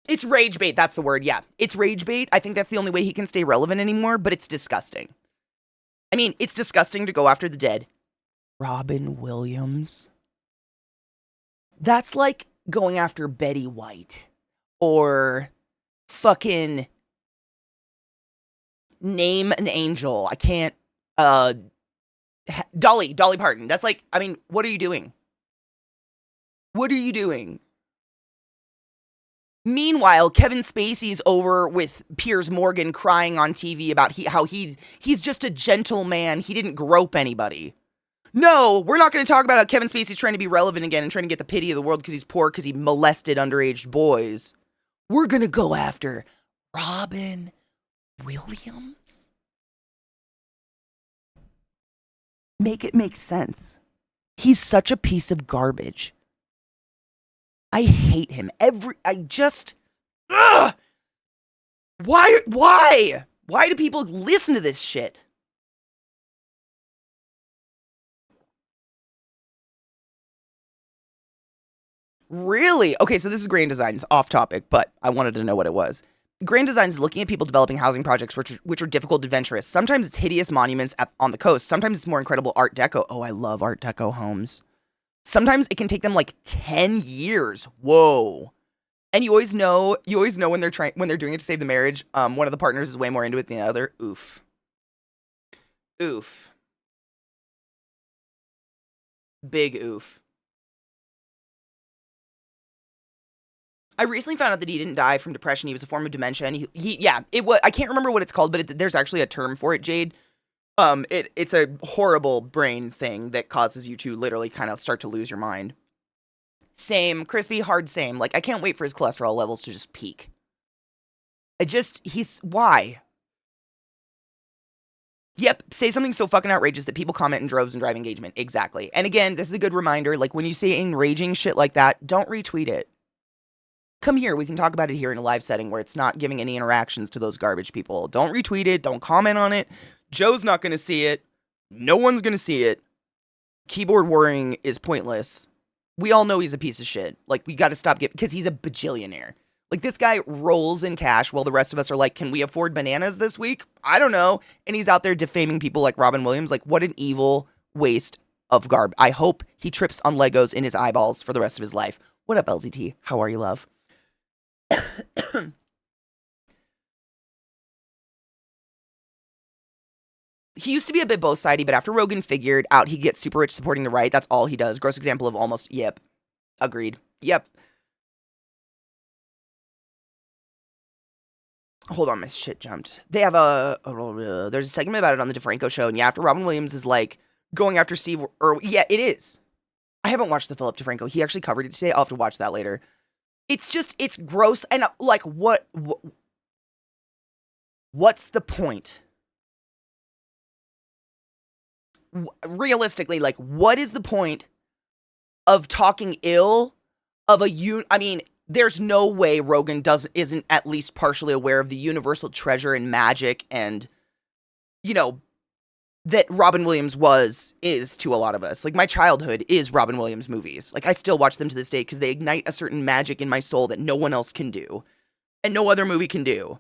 It's rage bait, that's the word, yeah. It's rage bait. I think that's the only way he can stay relevant anymore, but it's disgusting. I mean, it's disgusting to go after the dead. Robin Williams. That's like going after Betty White. Or fucking name an angel. I can't, Dolly Parton. That's like, I mean, what are you doing? What are you doing? Meanwhile, Kevin Spacey's over with Piers Morgan crying on TV about how he's just a gentle man. He didn't grope anybody. No, we're not going to talk about how Kevin Spacey's trying to be relevant again and trying to get the pity of the world because he's poor because he molested underage boys. We're going to go after Robin Williams. Make it make sense. He's such a piece of garbage. I hate him. Ugh! Why? Why do people listen to this shit? Really? Okay, so this is Grand Design's off topic, but I wanted to know what it was. Grand Design is looking at people developing housing projects which are difficult, adventurous. Sometimes it's hideous monuments on the coast. Sometimes it's more incredible Art Deco. Oh, I love Art Deco homes. Sometimes it can take them like 10 years. Whoa. And you always know when they're doing it to save the marriage, one of the partners is way more into it than the other. Oof. Oof. Big oof. I recently found out that he didn't die from depression. He was a form of dementia, and I can't remember what it's called, but there's actually a term for it, Jade. It's a horrible brain thing that causes you to literally kind of start to lose your mind. Same, crispy, hard same. Like, I can't wait for his cholesterol levels to just peak. Why? Yep, say something so fucking outrageous that people comment in droves and drive engagement. Exactly. And again, this is a good reminder, like, when you say enraging shit like that, don't retweet it. Come here, we can talk about it here in a live setting where it's not giving any interactions to those garbage people. Don't retweet it, don't comment on it. Joe's not going to see it. No one's going to see it. Keyboard worrying is pointless. We all know he's a piece of shit. Like, we got to stop because he's a bajillionaire. Like, this guy rolls in cash while the rest of us are like, can we afford bananas this week? I don't know. And he's out there defaming people like Robin Williams. Like, what an evil waste of garb. I hope he trips on Legos in his eyeballs for the rest of his life. What up, LZT? How are you, love? He used to be a bit both-sided, but after Rogan figured out he gets super rich supporting the right, that's all he does. Gross example of almost, yep. Agreed. Yep. Hold on, my shit jumped. They have there's a segment about it on the DeFranco show, and yeah, after Robin Williams is like going after Steve, yeah, it is. I haven't watched the Philip DeFranco. He actually covered it today. I'll have to watch that later. It's gross, and like, what's the point? Realistically, like, what is the point of talking ill of I mean, there's no way Rogan isn't at least partially aware of the universal treasure and magic and, you know, that Robin Williams is to a lot of us. Like, my childhood is Robin Williams movies. Like, I still watch them to this day because they ignite a certain magic in my soul that no one else can do and no other movie can do.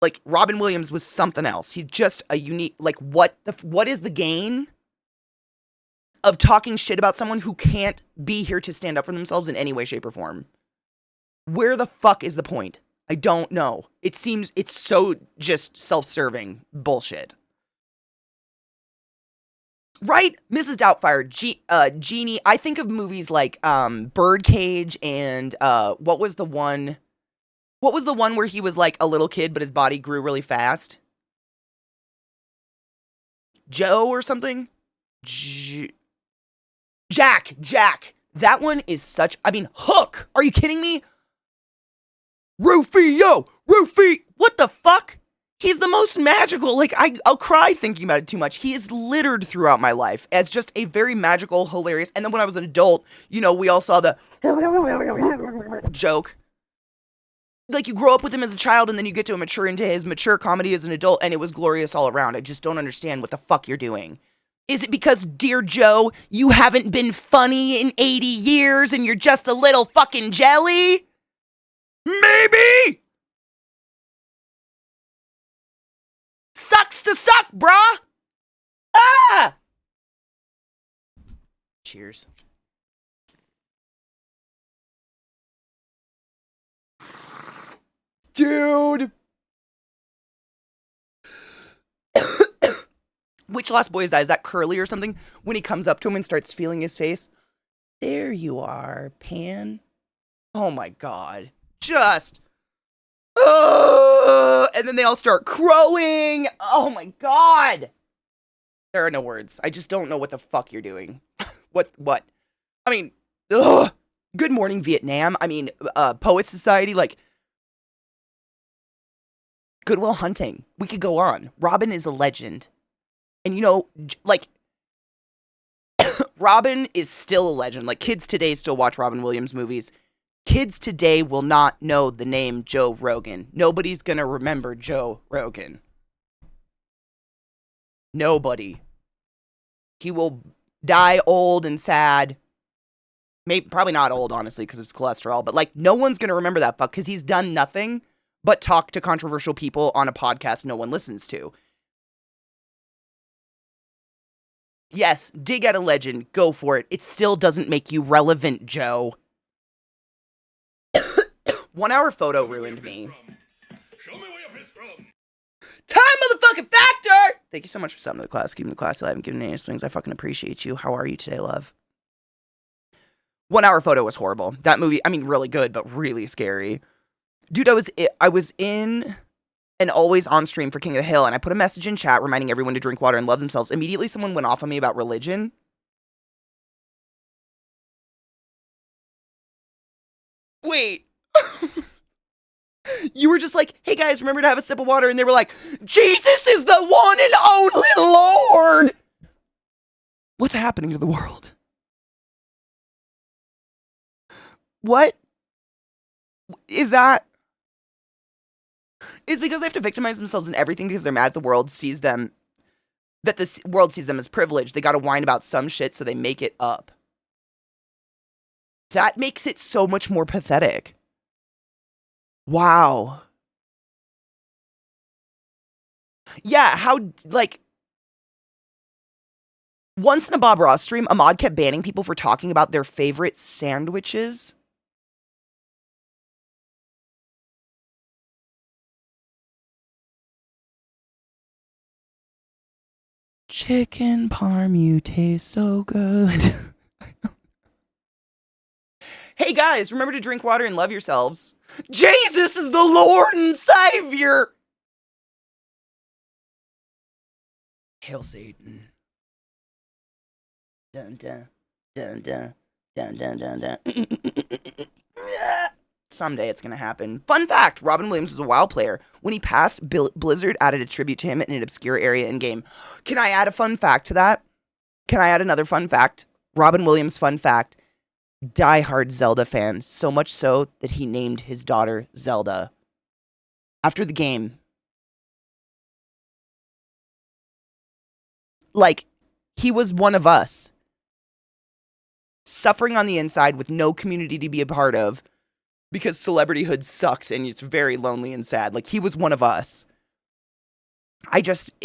Like, Robin Williams was something else. He's just a unique, like, what is the gain of talking shit about someone who can't be here to stand up for themselves in any way, shape, or form? Where the fuck is the point? I don't know. It seems it's so just self-serving bullshit. Right? Mrs. Doubtfire, Genie. I think of movies like Birdcage and what was the one where he was like a little kid but his body grew really fast? Joe or something? Jack. That one is such, I mean, Hook. Are you kidding me? Rufio! What the fuck? He's the most magical. Like, I'll cry thinking about it too much. He is littered throughout my life as just a very magical, hilarious. And then when I was an adult, you know, we all saw the joke. Like, you grow up with him as a child and then you get to mature into his mature comedy as an adult and it was glorious all around. I just don't understand what the fuck you're doing. Is it because, dear Joe, you haven't been funny in 80 years and you're just a little fucking jelly? Maybe! Sucks to suck, brah! Ah! Cheers. Dude! Which Lost Boy is that? Is that Curly or something? When he comes up to him and starts feeling his face. There you are, Pan. Oh my god. Just... and then they all start crowing. Oh my god. There are no words. I just don't know what the fuck you're doing. What? I mean, ugh. Good Morning Vietnam. I mean, Poet Society, like... Good Will Hunting. We could go on. Robin is a legend. And you know, like... Robin is still a legend. Like, kids today still watch Robin Williams movies. Kids today will not know the name Joe Rogan. Nobody's gonna remember Joe Rogan. Nobody. He will die old and sad. Maybe, probably not old, honestly, because of his cholesterol. But, like, no one's gonna remember that fuck, because he's done nothing but talk to controversial people on a podcast no one listens to. Yes, dig at a legend. Go for it. It still doesn't make you relevant, Joe. 1 hour photo ruined me. Show me where you're pissed from. Time motherfucking factor! Thank you so much for stopping to the class, keeping the class alive, and giving any swings. I fucking appreciate you. How are you today, love? 1 hour photo was horrible. That movie, I mean, really good, but really scary. Dude, I was in an always on stream for King of the Hill, and I put a message in chat reminding everyone to drink water and love themselves. Immediately, someone went off on me about religion. Wait. You were just like, hey guys, remember to have a sip of water. And they were like, Jesus is the one and only Lord. What's happening to the world? What is that? It's because they have to victimize themselves in everything because they're mad at the world sees them, that the world sees them as privileged. They got to whine about some shit so they make it up. That makes it so much more pathetic. Wow. Yeah, how, like, once in a Bob Ross stream, Ahmad kept banning people for talking about their favorite sandwiches. Chicken parm, you taste so good. Hey guys, remember to drink water and love yourselves. Jesus is the Lord and Savior. Hail Satan. Dun dun dun dun dun dun dun dun. Someday it's gonna happen. Fun fact, Robin Williams was a WoW player. When he passed, Blizzard added a tribute to him in an obscure area in-game. Can I add a fun fact to that? Can I add another fun fact? Robin Williams fun fact. Die-hard Zelda fan, so much so that he named his daughter Zelda. After the game. Like, he was one of us. Suffering on the inside with no community to be a part of. Because celebrityhood sucks and it's very lonely and sad. Like, he was one of us. I just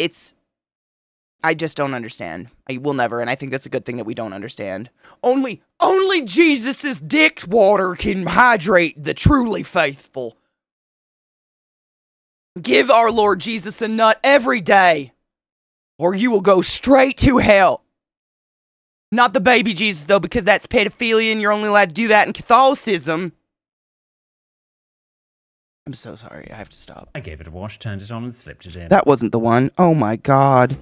don't understand. I will never, and I think that's a good thing that we don't understand. Only Jesus's dick water can hydrate the truly faithful. Give our Lord Jesus a nut every day, or you will go straight to hell. Not the baby Jesus, though, because that's pedophilia and you're only allowed to do that in Catholicism. I'm so sorry. I have to stop. I gave it a wash, turned it on, and slipped it in. That wasn't the one. Oh my god.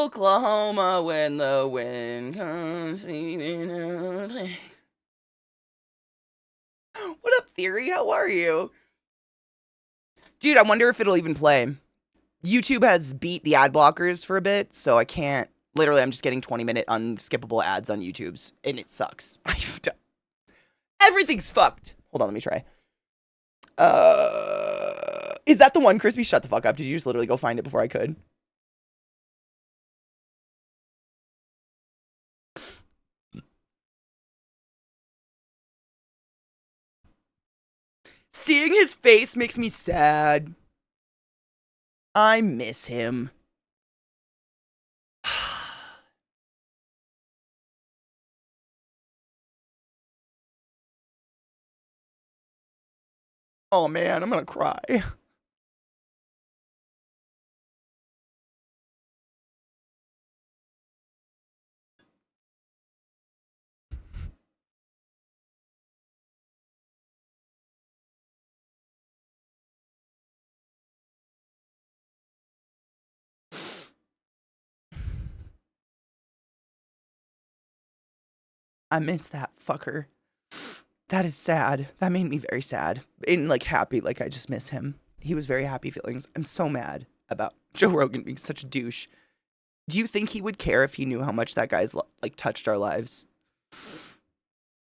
Oklahoma, when the wind comes. What up, Theory? How are you? Dude, I wonder if it'll even play. YouTube has beat the ad blockers for a bit, so I can't. Literally, I'm just getting 20-minute unskippable ads on YouTube's, and it sucks. Everything's fucked. Hold on, let me try. Is that the one, Crispy? Shut the fuck up. Did you just literally go find it before I could? Seeing his face makes me sad. I miss him. Oh man, I'm gonna cry. I miss that fucker. That is sad. That made me very sad. And like happy, like I just miss him. He was very happy feelings. I'm so mad about Joe Rogan being such a douche. Do you think he would care if he knew how much that guy's like touched our lives?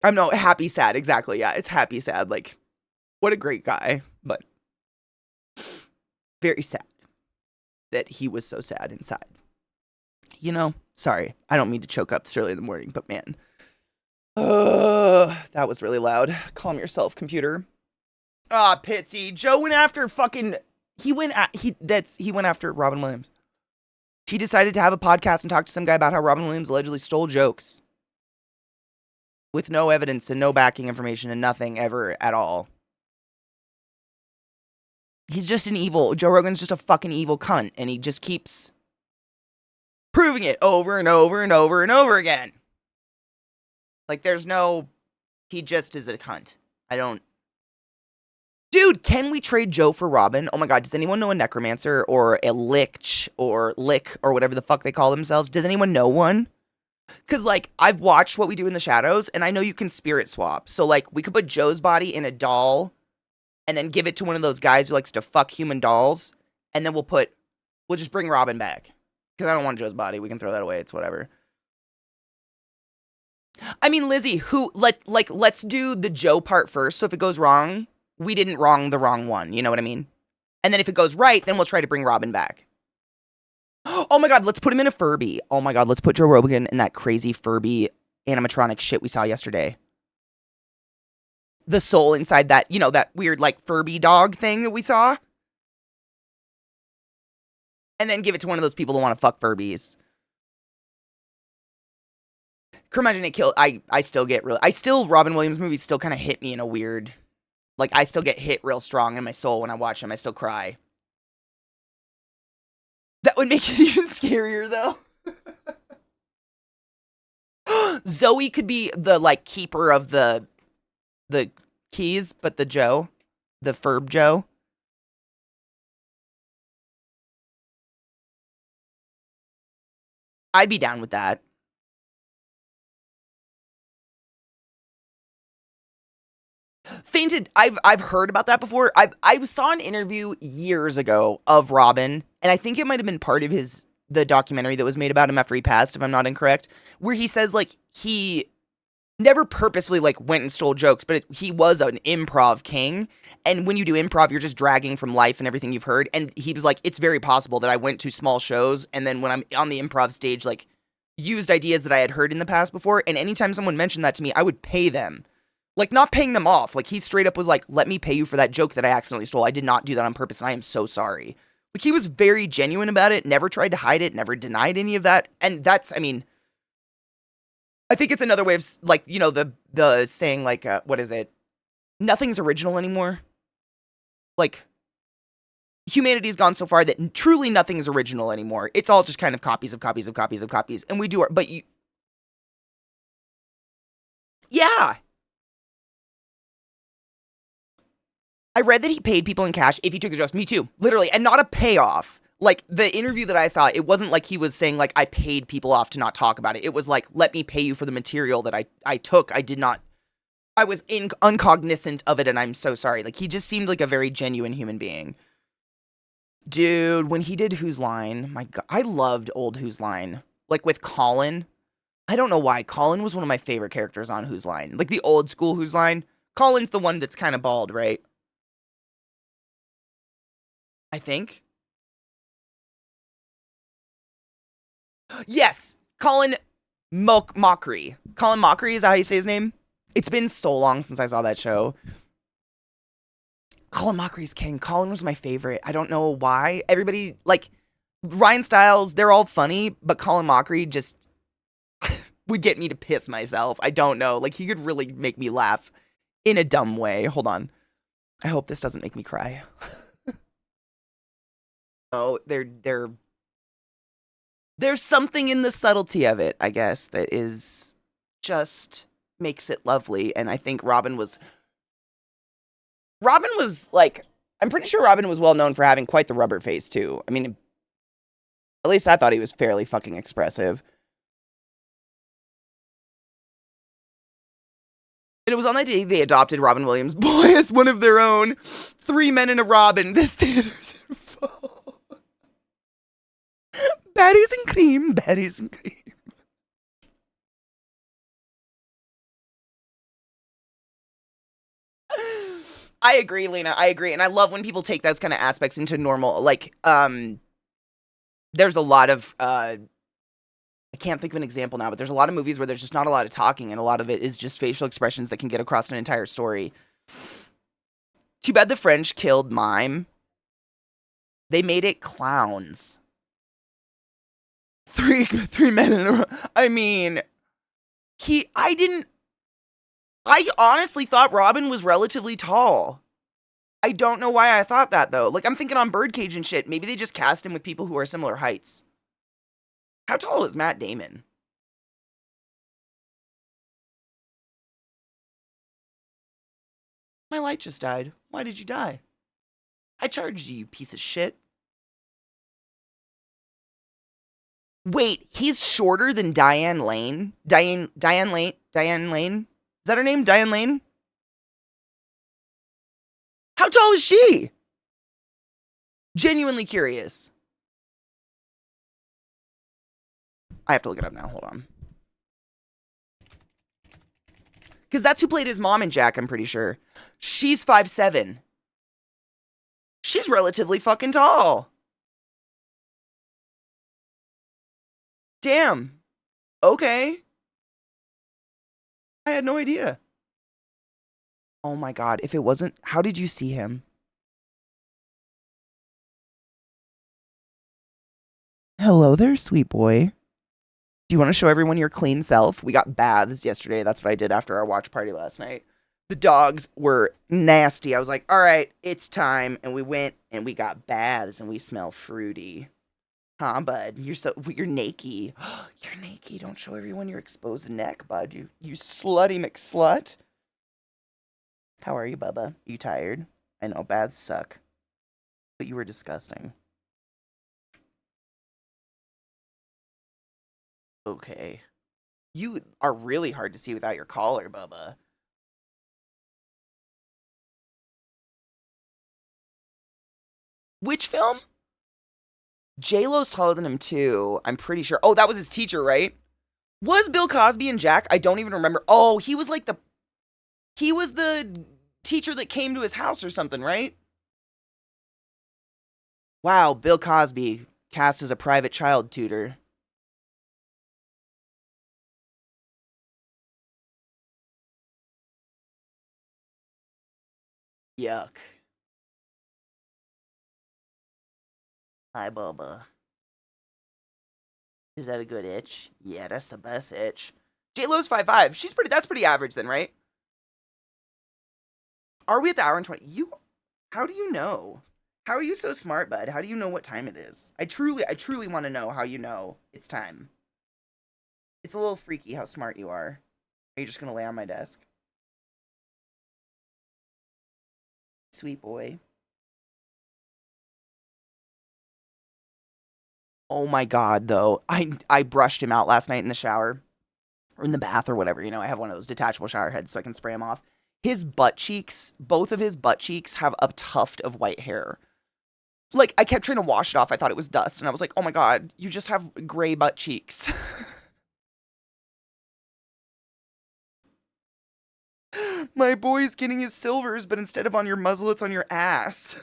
I'm no happy, sad. Exactly. Yeah, it's happy, sad. Like, what a great guy, but very sad that he was so sad inside. You know, sorry. I don't mean to choke up this early in the morning, but man. That was really loud. Calm yourself, computer. Ah, Pitsy. Joe went after fucking. He went after Robin Williams. He decided to have a podcast and talk to some guy about how Robin Williams allegedly stole jokes with no evidence and no backing information and nothing ever at all. He's just an evil. Joe Rogan's just a fucking evil cunt, and he just keeps proving it over and over and over and over again. Like, there's no, he just is a cunt. I don't. Dude, can we trade Joe for Robin? Oh my god, does anyone know a necromancer or a lich or lick or whatever the fuck they call themselves? Does anyone know one? Because, like, I've watched What We Do in the Shadows, and I know you can spirit swap. So, like, we could put Joe's body in a doll and then give it to one of those guys who likes to fuck human dolls, and then we'll just bring Robin back. Because I don't want Joe's body. We can throw that away. It's whatever. I mean, Lizzie, let's do the Joe part first. So if it goes wrong, we didn't wrong the wrong one. You know what I mean? And then if it goes right, then we'll try to bring Robin back. Oh my god, let's put him in a Furby. Oh my god, let's put Joe Rogan in that crazy Furby animatronic shit we saw yesterday. The soul inside that, you know, that weird, like, Furby dog thing that we saw. And then give it to one of those people who want to fuck Furbies. Curmudgeon it killed. I still get really. Robin Williams movies still kind of hit me in a weird. Like, I still get hit real strong in my soul when I watch them. I still cry. That would make it even scarier, though. Zoe could be the, like, keeper of the keys, but the Furb Joe. I'd be down with that. Fainted. I've heard about that before. I saw an interview years ago of Robin, and I think it might have been part of the documentary that was made about him after he passed, if I'm not incorrect, where he says, like, he never purposefully, like, went and stole jokes, but he was an improv king, and when you do improv, you're just dragging from life and everything you've heard, and he was like, it's very possible that I went to small shows, and then when I'm on the improv stage, like, used ideas that I had heard in the past before, and anytime someone mentioned that to me, I would pay them. Like, not paying them off. Like, he straight up was like, let me pay you for that joke that I accidentally stole. I did not do that on purpose, and I am so sorry. Like, he was very genuine about it, never tried to hide it, never denied any of that. And that's, I mean, I think it's another way of like, you know, the saying like, what is it? Nothing's original anymore. Like, humanity's gone so far that truly nothing is original anymore. It's all just kind of copies of copies of copies of copies, and we do our. But you, yeah. I read that he paid people in cash if he took the jokes. Me too, literally, and not a payoff. Like, the interview that I saw, it wasn't like he was saying, like, I paid people off to not talk about it. It was like, let me pay you for the material that I took. I was uncognizant of it, and I'm so sorry. Like, he just seemed like a very genuine human being. Dude, when he did Whose Line, my God, I loved old Whose Line. Like, with Colin. I don't know why. Colin was one of my favorite characters on Whose Line. Like, the old school Whose Line. Colin's the one that's kind of bald, right? I think. Yes, Colin Mockery. Colin Mockery is how you say his name. It's been so long since I saw that show. Colin Mockery's king. Colin was my favorite. I don't know why. Everybody, like, Ryan Stiles, they're all funny, but Colin Mockery just would get me to piss myself. I don't know. Like, he could really make me laugh in a dumb way. Hold on. I hope this doesn't make me cry. Oh, there's something in the subtlety of it, I guess, that is just makes it lovely. And I think Robin was like, I'm pretty sure Robin was well known for having quite the rubber face too. I mean, at least I thought he was fairly fucking expressive. And it was on that day they adopted Robin Williams' boy as one of their own. 3 Men and a Robin. This theater's in full. Berries and cream, berries and cream. I agree, Lena. I agree. And I love when people take those kind of aspects into normal. Like, there's a lot of, I can't think of an example now, but there's a lot of movies where there's just not a lot of talking, and a lot of it is just facial expressions that can get across an entire story. Too bad the French killed mime. They made it clowns. Three men in a row. I mean, I honestly thought Robin was relatively tall. I don't know why I thought that, though. Like, I'm thinking on Birdcage and shit. Maybe they just cast him with people who are similar heights. How tall is Matt Damon? My light just died. Why did you die? I charged you, you piece of shit. Wait, he's shorter than Diane Lane? Diane Lane? Is that her name? Diane Lane? How tall is she? Genuinely curious. I have to look it up now. Hold on. Because that's who played his mom in Jack, I'm pretty sure. She's 5'7". She's relatively fucking tall. Damn. Okay. I had no idea. Oh my God. If it wasn't, how did you see him? Hello there, sweet boy. Do you want to show everyone your clean self? We got baths yesterday. That's what I did after our watch party last night. The dogs were nasty. I was like, all right, it's time. And we went and we got baths and we smell fruity. Huh, bud? You're naked. You're naked. Don't show everyone your exposed neck, bud. You slutty McSlut. How are you, Bubba? You tired? I know, baths suck. But you were disgusting. Okay. You are really hard to see without your collar, Bubba. Which film? J-Lo's taller than him too, I'm pretty sure. Oh, that was his teacher, right? Was Bill Cosby in Jack? I don't even remember. Oh, he was the teacher that came to his house or something, right? Wow, Bill Cosby cast as a private child tutor. Yuck. Hi, Bubba. Is that a good itch? Yeah, that's the best itch. J-Lo's 5'5". That's pretty average then, right? Are we at the hour and 20? How do you know? How are you so smart, bud? How do you know what time it is? I truly want to know how you know it's time. It's a little freaky how smart you are. Are you just gonna lay on my desk? Sweet boy. Oh my god, though. I brushed him out last night in the shower. Or in the bath or whatever. You know, I have one of those detachable shower heads so I can spray him off. His butt cheeks, both of his butt cheeks have a tuft of white hair. Like, I kept trying to wash it off. I thought it was dust. And I was like, oh my god, you just have gray butt cheeks. My boy's getting his silvers, but instead of on your muzzle, it's on your ass.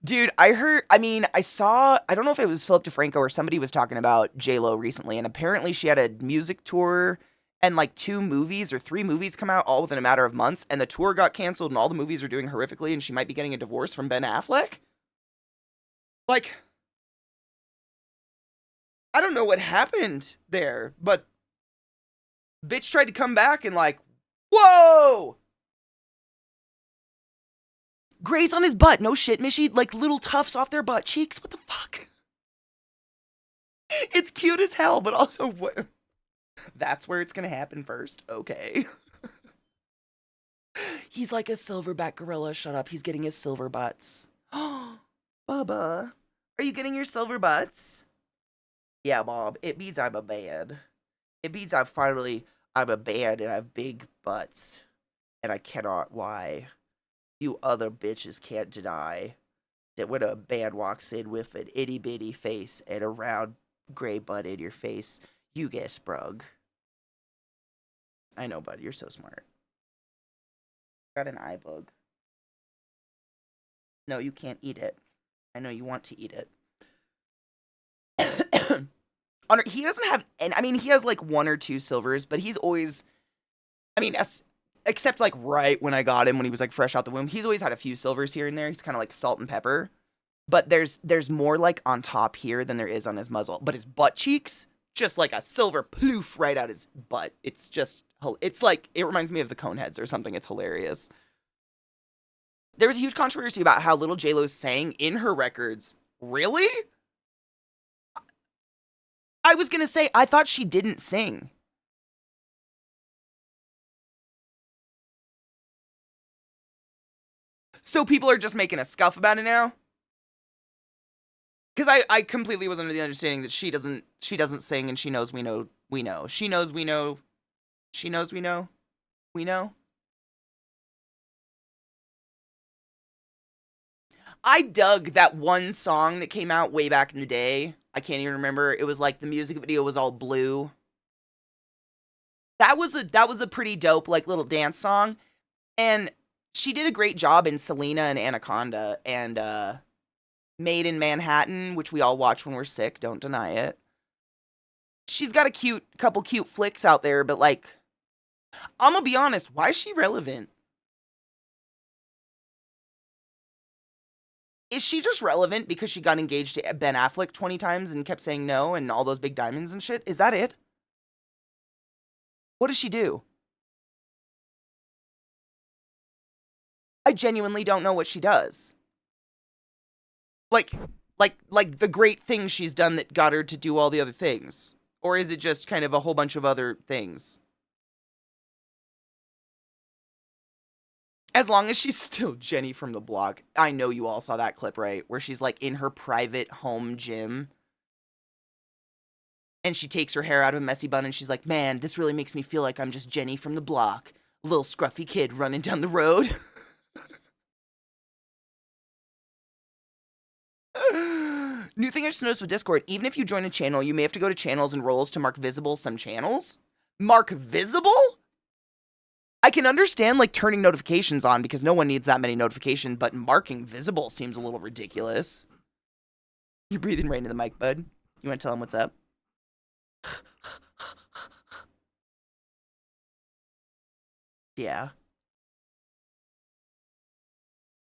Dude, I don't know if it was Philip DeFranco or somebody was talking about J-Lo recently, and apparently she had a music tour and like 2 movies or 3 movies come out all within a matter of months, and the tour got canceled and all the movies are doing horrifically, and she might be getting a divorce from Ben Affleck? Like, I don't know what happened there, but bitch tried to come back and like, whoa! Grays on his butt. No shit, Mishy. Like little tufts off their butt cheeks. What the fuck? It's cute as hell, but also what? That's where it's gonna happen first. Okay. He's like a silverback gorilla. Shut up. He's getting his silver butts. Oh, Bubba. Are you getting your silver butts? Yeah, Bob. It means I'm a man. It means I'm a man and I have big butts. And I cannot lie. You other bitches can't deny that when a man walks in with an itty bitty face and a round gray butt in your face, you get sprung. I know, bud. You're so smart. Got an eye bug. No, you can't eat it. I know you want to eat it. He doesn't have any. I mean, he has like 1 or 2 silvers, but he's always. I mean, except like right when I got him when he was like fresh out the womb, he's always had a few silvers here and there. He's kind of like salt and pepper, but there's more like on top here than there is on his muzzle. But his butt cheeks, just like a silver ploof right out his butt. It's like it reminds me of the Coneheads or something. It's hilarious. There was a huge controversy about how little J-Lo sang in her records. Really? I was gonna say I thought she didn't sing. So people are just making a scuff about it now? Because I completely was under the understanding that she doesn't sing and she knows we know. She knows we know. She knows we know. We know. I dug that one song that came out way back in the day. I can't even remember. It was like the music video was all blue. That was a pretty dope like little dance song. And she did a great job in Selena and Anaconda and Made in Manhattan, which we all watch when we're sick, don't deny it. She's got a couple cute flicks out there, but like I'm gonna be honest, why is she relevant? Is she just relevant because she got engaged to Ben Affleck 20 times and kept saying no and all those big diamonds and shit? Is that it? What does she do? I genuinely don't know what she does. Like the great things she's done that got her to do all the other things. Or is it just kind of a whole bunch of other things? As long as she's still Jenny from the block. I know you all saw that clip, right? Where she's like in her private home gym. And she takes her hair out of a messy bun and she's like, man, this really makes me feel like I'm just Jenny from the block. Little scruffy kid running down the road. New thing I just noticed with Discord, even if you join a channel, you may have to go to channels and roles to mark visible some channels. Mark visible? I can understand like turning notifications on because no one needs that many notifications, but marking visible seems a little ridiculous. You're breathing right into the mic, bud. You want to tell him what's up? Yeah.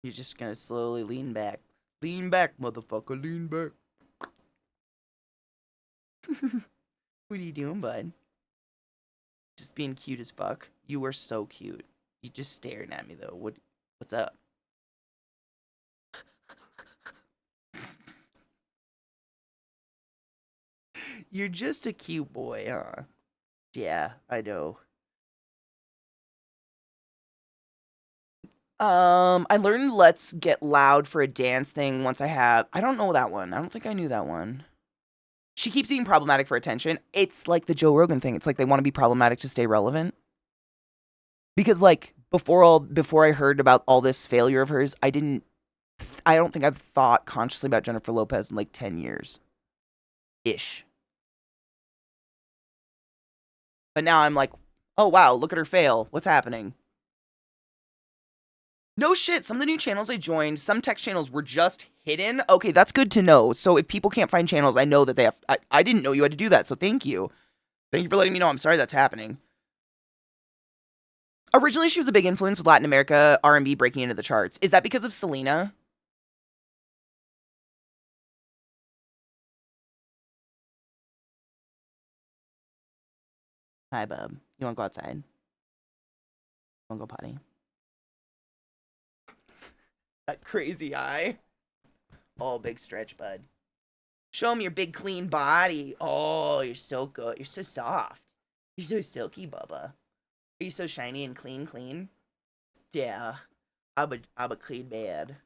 You're just gonna slowly lean back. Lean back, motherfucker, lean back. What are you doing, bud? Just being cute as fuck. You were so cute. You just staring at me though. What's up? You're just a cute boy, huh? Yeah, I know. I learned Let's Get Loud for a dance thing once I don't know that one. I don't think I knew that one. She keeps being problematic for attention. It's like the Joe Rogan thing. It's like they want to be problematic to stay relevant. Because like before I heard about all this failure of hers, I don't think I've thought consciously about Jennifer Lopez in like 10 years. Ish. But now I'm like, oh wow, look at her fail. What's happening? No shit, some of the new channels I joined, some text channels were just hidden. Okay, that's good to know. So if people can't find channels, I know that they have... I didn't know you had to do that, so thank you. Thank you for letting me know. I'm sorry that's happening. Originally, she was a big influence with Latin America R&B breaking into the charts. Is that because of Selena? Hi, bub. You want to go outside? Want to go potty? That crazy eye. Oh, big stretch, bud. Show him your big, clean body. Oh, you're so good. You're so soft. You're so silky, Bubba. Are you so shiny and clean? Yeah. I'm a clean man.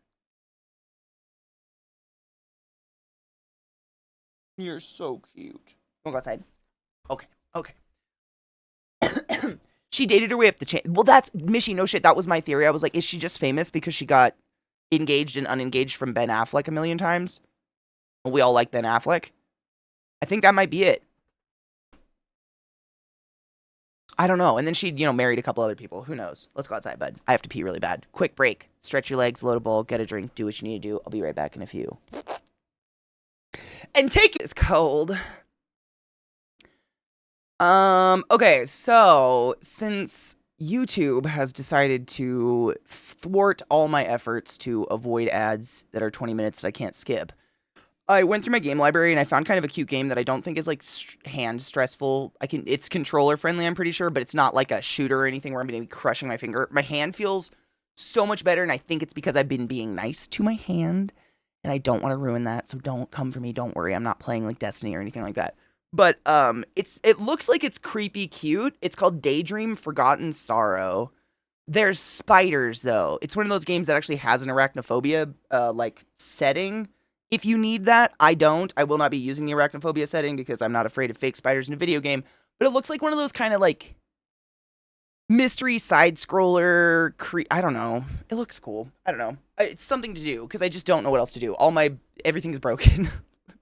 You're so cute. Wanna go outside? Okay. She dated her way up the chain. Well, that's Mishy. No shit. That was my theory. I was like, is she just famous because she got engaged and unengaged from Ben Affleck a million times? We all like Ben Affleck. I think that might be it. I don't know. And then she, married a couple other people. Who knows? Let's go outside, bud. I have to pee really bad. Quick break. Stretch your legs, load a bowl, get a drink, do what you need to do. I'll be right back in a few. And take it. It's cold. Okay, so since YouTube has decided to thwart all my efforts to avoid ads that are 20 minutes that I can't skip, I went through my game library and I found kind of a cute game that I don't think is like hand stressful. It's controller friendly, I'm pretty sure, but it's not like a shooter or anything where I'm going to be crushing my finger. My hand feels so much better, and I think it's because I've been being nice to my hand, and I don't want to ruin that. So don't come for me. Don't worry. I'm not playing like Destiny or anything like that. But it looks like it's creepy cute. It's called Daydream Forgotten Sorrow. There's spiders though. It's one of those games that actually has an arachnophobia like setting. If you need that, I don't. I will not be using the arachnophobia setting because I'm not afraid of fake spiders in a video game. But it looks like one of those kind of like mystery side scroller. I don't know. It looks cool. I don't know. It's something to do because I just don't know what else to do. Everything's broken.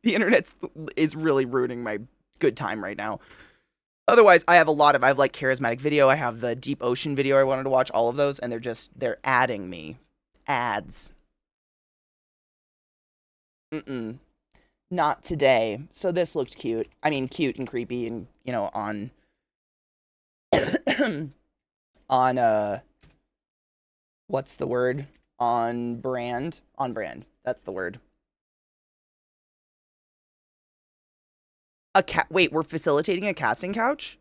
The internet is really ruining my good time right now. Otherwise, I have like charismatic video. I have the deep ocean video I wanted to watch, all of those, and they're adding me ads. Not today. So this looked cute. I mean, cute and creepy and, on what's the word? On brand. That's the word. Wait, we're facilitating a casting couch?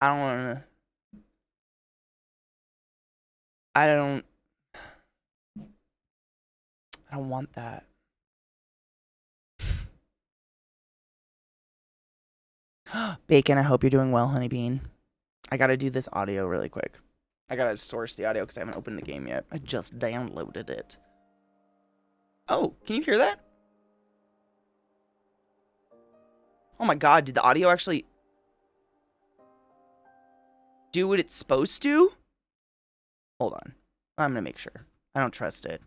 I don't want that. Bacon, I hope you're doing well, honey bean. I gotta do this audio really quick. I gotta source the audio because I haven't opened the game yet. I just downloaded it. Oh, can you hear that? Oh my god, did the audio actually do what it's supposed to? Hold on. I'm gonna make sure. I don't trust it.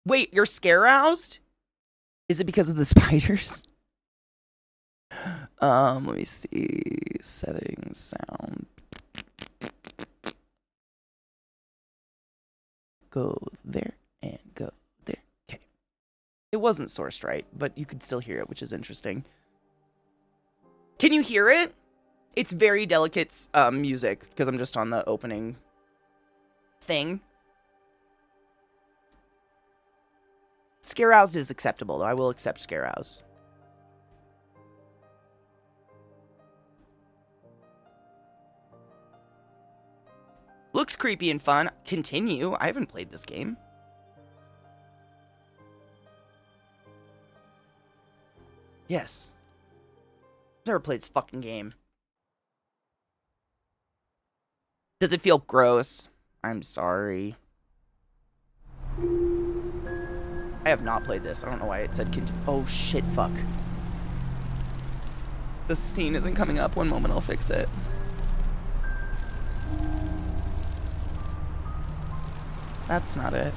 Wait, you're scare-roused? Is it because of the spiders? Let me see. Settings, sound. Go there and go there. Okay. It wasn't sourced right, but you could still hear it, which is interesting. Can you hear it? It's very delicate music because I'm just on the opening thing. Scaroused is acceptable, though. I will accept Scaroused. Looks creepy and fun. Continue. I haven't played this game. Yes. Never played this fucking game. Does it feel gross? I'm sorry. I have not played this. I don't know why it said continue. Oh shit, fuck. The scene isn't coming up. One moment, I'll fix it. That's not it.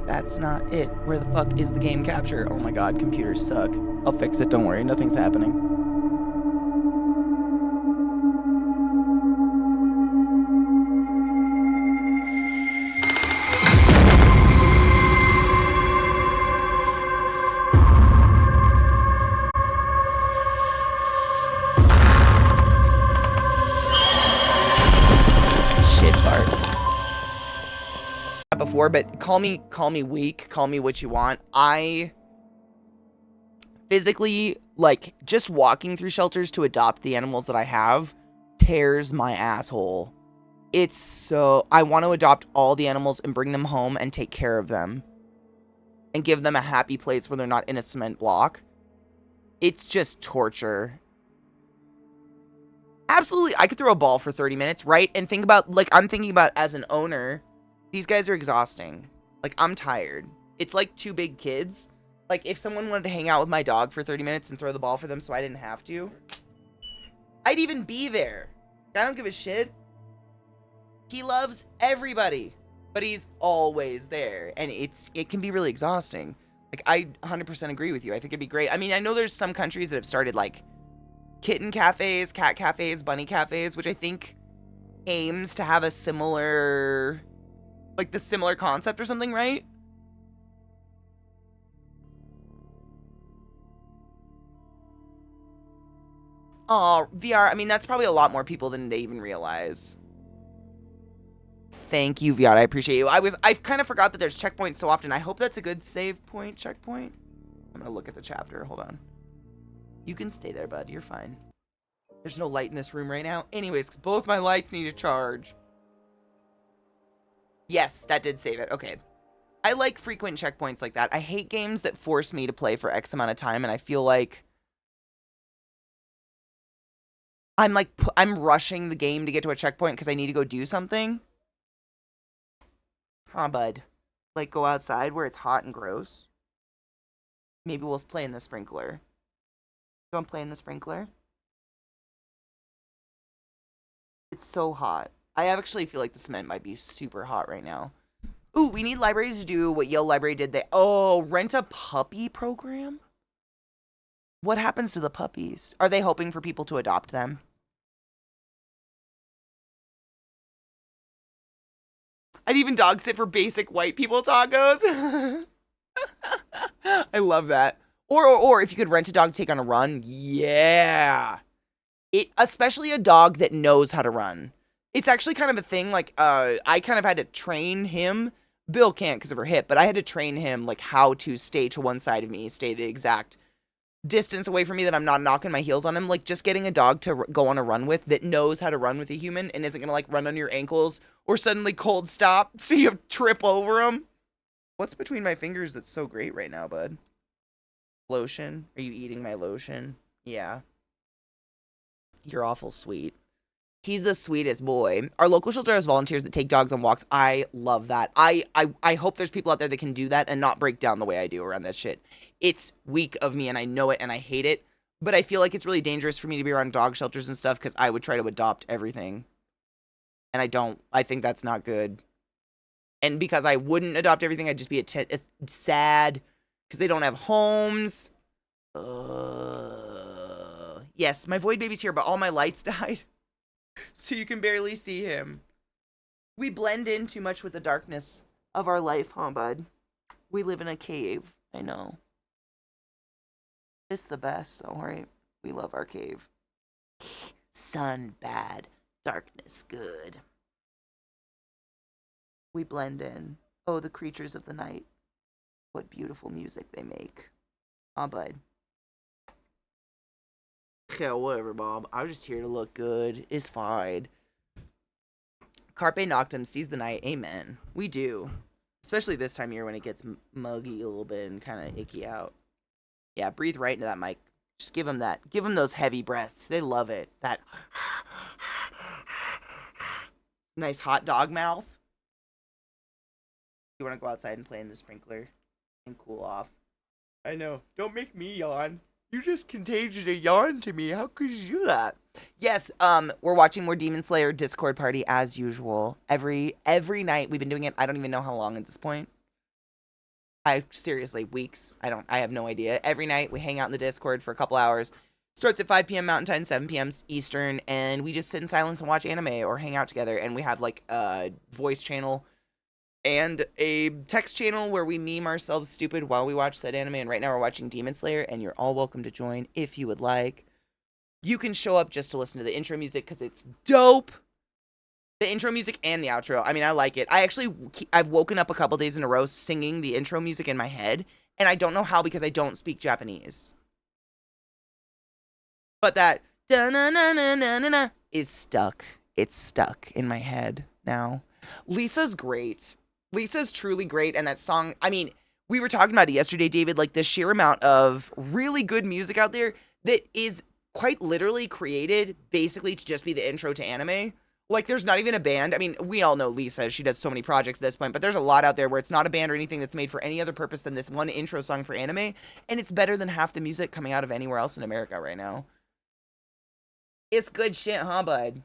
That's not it. Where the fuck is the game capture? Oh my god, computers suck. I'll fix it, don't worry, nothing's happening. Shit farts. Before, but call me weak, call me what you want. I physically, like, just walking through shelters to adopt the animals that I have tears my asshole. It's so, I want to adopt all the animals and bring them home and take care of them and give them a happy place where they're not in a cement block. It's just torture. Absolutely, I could throw a ball for 30 minutes, right? And think about, like, I'm thinking about as an owner, these guys are exhausting. Like, I'm tired. It's like two big kids. Like, if someone wanted to hang out with my dog for 30 minutes and throw the ball for them so I didn't have to, I'd even be there. I don't give a shit. He loves everybody, but he's always there. And it can be really exhausting. Like, I 100% agree with you. I think it'd be great. I mean, I know there's some countries that have started, like, kitten cafes, cat cafes, bunny cafes, which I think aims to have a similar, like, the similar concept or something, right? Oh, VR, I mean, that's probably a lot more people than they even realize. Thank you, VR, I appreciate you. I kind of forgot that there's checkpoints so often. I hope that's a good save point checkpoint. I'm gonna look at the chapter, hold on. You can stay there, bud, you're fine. There's no light in this room right now. Anyways, 'cause both my lights need a charge. Yes, that did save it, okay. I like frequent checkpoints like that. I hate games that force me to play for X amount of time, and I feel like I'm rushing the game to get to a checkpoint because I need to go do something. Huh, bud. Like, go outside where it's hot and gross. Maybe we'll play in the sprinkler. You want to play in the sprinkler? It's so hot. I actually feel like the cement might be super hot right now. Ooh, we need libraries to do what Yale Library did. Oh, rent a puppy program? What happens to the puppies? Are they hoping for people to adopt them? I'd even dog sit for basic white people tacos. I love that. Or if you could rent a dog to take on a run, yeah. Especially a dog that knows how to run. It's actually kind of a thing, like, I kind of had to train him. Bill can't because of her hip, but I had to train him, like, how to stay to one side of me, stay the exact distance away from me that I'm not knocking my heels on him. Like, just getting a dog to go on a run with that knows how to run with a human and isn't going to, like, run on your ankles or suddenly cold stop so you trip over him. What's between my fingers that's so great right now, bud? Lotion? Are you eating my lotion? Yeah. You're awful sweet. He's the sweetest boy. Our local shelter has volunteers that take dogs on walks. I love that. I hope there's people out there that can do that and not break down the way I do around that shit. It's weak of me and I know it and I hate it. But I feel like it's really dangerous for me to be around dog shelters and stuff because I would try to adopt everything. And I don't. I think that's not good. And because I wouldn't adopt everything, I'd just be sad because they don't have homes. Yes, my void baby's here, but all my lights died. So you can barely see him. We blend in too much with the darkness of our life, huh, bud? We live in a cave. I know. It's the best, all right? We love our cave. Sun bad, darkness good. We blend in. Oh, the creatures of the night. What beautiful music they make. Huh, bud? Yeah, whatever, Bob. I'm just here to look good. It's fine. Carpe Noctem sees the night. Amen. We do. Especially this time of year when it gets muggy a little bit and kind of icky out. Yeah, breathe right into that mic. Just give them that. Give them those heavy breaths. They love it. That nice hot dog mouth. You want to go outside and play in the sprinkler and cool off? I know. Don't make me yawn. You just contagious a yawn to me. How could you do that? Yes, we're watching more Demon Slayer Discord party as usual. Every night we've been doing it. I don't even know how long at this point. Seriously, weeks. I have no idea. Every night we hang out in the Discord for a couple hours. Starts at 5 p.m. Mountain Time, 7 p.m. Eastern, and we just sit in silence and watch anime or hang out together. And we have like a voice channel and a text channel where we meme ourselves stupid while we watch said anime. And right now we're watching Demon Slayer, and you're all welcome to join if you would like. You can show up just to listen to the intro music because it's dope. The intro music and the outro. I mean, I like it. I've woken up a couple days in a row singing the intro music in my head, and I don't know how because I don't speak Japanese. But that da-na-na-na-na-na is stuck. It's stuck in my head now. Lisa's great. Lisa's truly great, and that song, I mean, we were talking about it yesterday, David, like the sheer amount of really good music out there that is quite literally created basically to just be the intro to anime. Like, there's not even a band. I mean, we all know Lisa. She does so many projects at this point, but there's a lot out there where it's not a band or anything that's made for any other purpose than this one intro song for anime, and it's better than half the music coming out of anywhere else in America right now. It's good shit, huh, bud?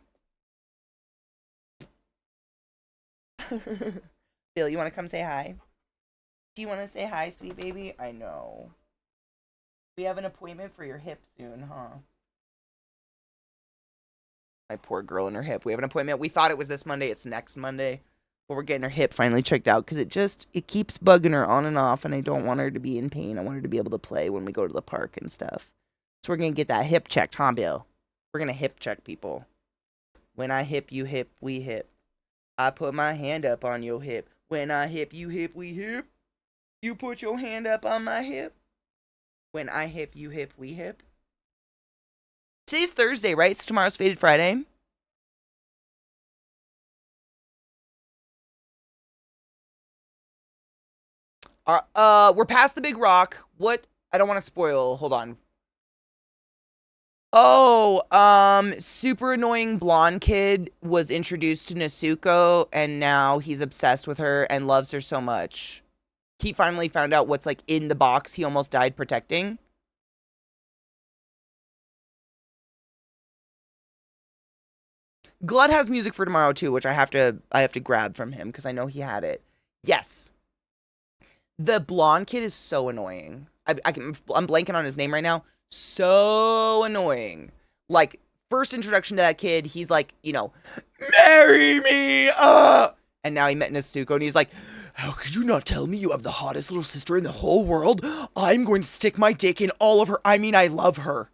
Bill, you want to come say hi? Do you want to say hi, sweet baby? I know. We have an appointment for your hip soon, huh? My poor girl and her hip. We have an appointment. We thought it was this Monday. It's next Monday. But we're getting her hip finally checked out because it keeps bugging her on and off, and I don't want her to be in pain. I want her to be able to play when we go to the park and stuff. So we're going to get that hip checked, huh, Bill? We're going to hip check people. When I hip, you hip, we hip. I put my hand up on your hip. When I hip, you hip, we hip. You put your hand up on my hip. When I hip, you hip, we hip. Today's Thursday, right? So tomorrow's Faded Friday. We're past the big rock. What? I don't want to spoil. Hold on. Oh, super annoying blonde kid was introduced to Nezuko, and now he's obsessed with her and loves her so much. He finally found out what's like in the box he almost died protecting. Glut has music for tomorrow too, which I have to grab from him because I know he had it. Yes. The blonde kid is so annoying. I'm blanking on his name right now. So annoying. Like, first introduction to that kid, he's like, you know, marry me, and now he met Nezuko, and he's like, how could you not tell me you have the hottest little sister in the whole world? I'm going to stick my dick in all of her. I mean, I love her.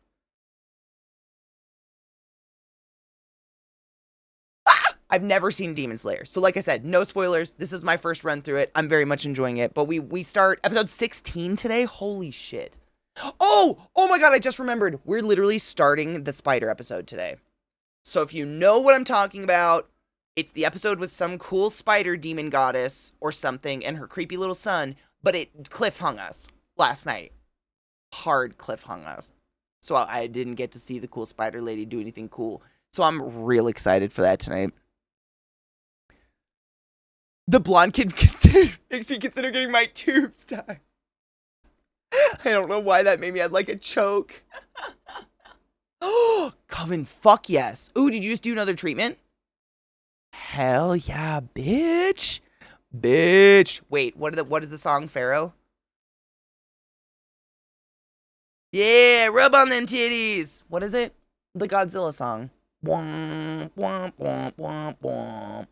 I've never seen Demon Slayer. So like I said, no spoilers. This is my first run through it. I'm very much enjoying it. But we start episode 16 today. Holy shit. Oh my God, I just remembered. We're literally starting the spider episode today. So if you know what I'm talking about, it's the episode with some cool spider demon goddess or something and her creepy little son, but it cliffhung us last night. Hard cliffhung us. So I didn't get to see the cool spider lady do anything cool. So I'm real excited for that tonight. The blonde kid makes me consider getting my tubes tied. I don't know why that made me. I'd like a choke. Oh, Coven, fuck yes. Ooh, did you just do another treatment? Hell yeah, bitch. Bitch. Wait, what is the song, Pharaoh? Yeah, rub on them titties. What is it? The Godzilla song. Womp, womp, womp, womp, womp.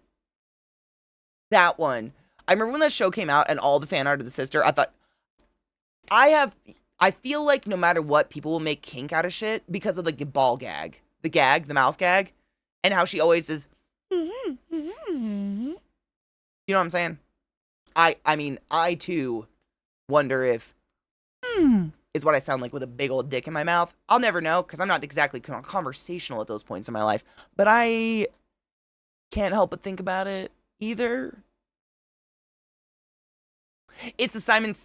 That one. I remember when that show came out and all the fan art of the sister, I thought, I feel like no matter what, people will make kink out of shit because of the ball gag. The mouth gag, and how she always is, you know what I'm saying? I mean, I too wonder if, is what I sound like with a big old dick in my mouth. I'll never know, because I'm not exactly conversational at those points in my life, but I can't help but think about it either. It's the Simon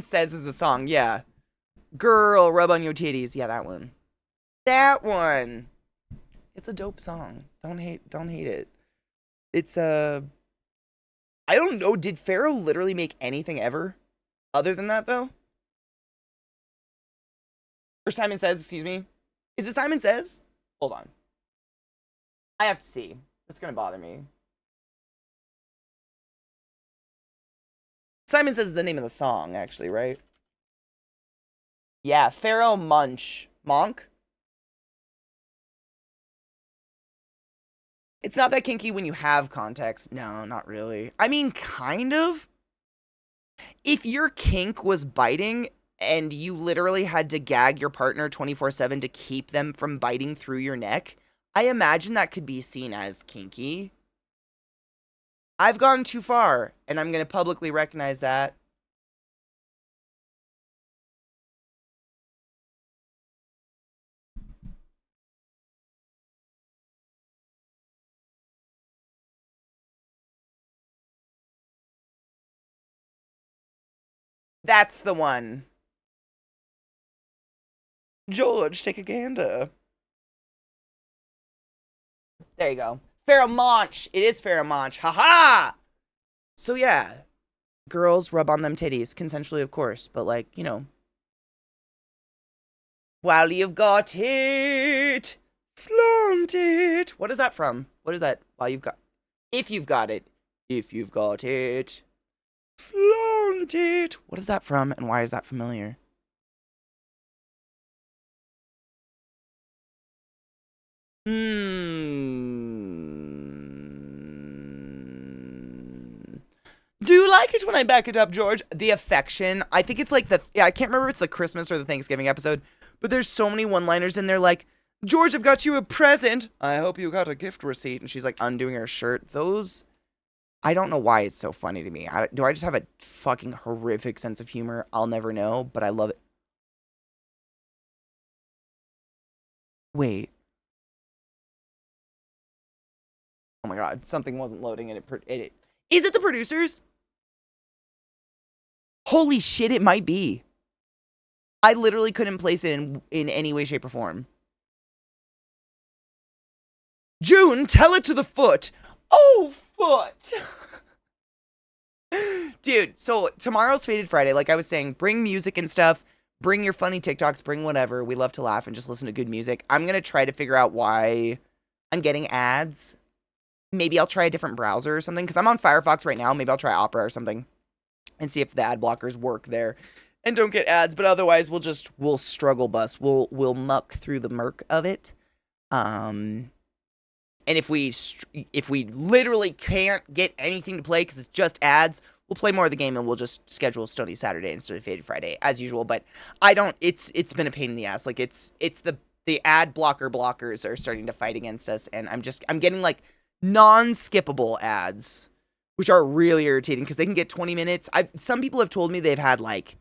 Says is the song, yeah. Girl, rub on your titties. Yeah, that one. That one. It's a dope song. Don't hate it. It's I don't know, did Pharaoh literally make anything ever other than that though? Or Simon Says, excuse me. Is it Simon Says? Hold on. I have to see. It's gonna bother me. Simon Says is the name of the song, actually, right? Yeah, Pharaoh Monk. It's not that kinky when you have context. No, not really. I mean, kind of. If your kink was biting and you literally had to gag your partner 24/7 to keep them from biting through your neck, I imagine that could be seen as kinky. I've gone too far, and I'm going to publicly recognize that. That's the one. George, take a gander. There you go. Pharaoh Monch. It is Pharaoh Monch. Haha! So yeah. Girls rub on them titties. Consensually, of course. But like, you know. While you've got it. Flaunt it. What is that from? What is that? While you've got... If you've got it. If you've got it. Flaunt it. What is that from, and why is that familiar? Do you like it when I back it up, George? The affection. I think it's like I can't remember if it's the Christmas or the Thanksgiving episode, but there's so many one-liners in there like, George, I've got you a present. I hope you got a gift receipt. And she's like undoing her shirt. Those, I don't know why it's so funny to me. Do I just have a fucking horrific sense of humor? I'll never know, but I love it. Wait. Oh my god, something wasn't loading and it is it the producers? Holy shit, it might be. I literally couldn't place it in any way, shape, or form. June, tell it to the foot. Oh, foot. Dude, so tomorrow's Faded Friday. Like I was saying, bring music and stuff. Bring your funny TikToks. Bring whatever. We love to laugh and just listen to good music. I'm going to try to figure out why I'm getting ads. Maybe I'll try a different browser or something. Because I'm on Firefox right now. Maybe I'll try Opera or something. And see if the ad blockers work there. And don't get ads. But otherwise, we'll struggle bus. We'll muck through the murk of it. And if we literally can't get anything to play because it's just ads, we'll play more of the game and we'll just schedule Stony Saturday instead of Faded Friday as usual. But it's been a pain in the ass. Like it's the ad blockers are starting to fight against us, and I'm getting like non-skippable ads, which are really irritating because they can get 20 minutes. Some people have told me they've had like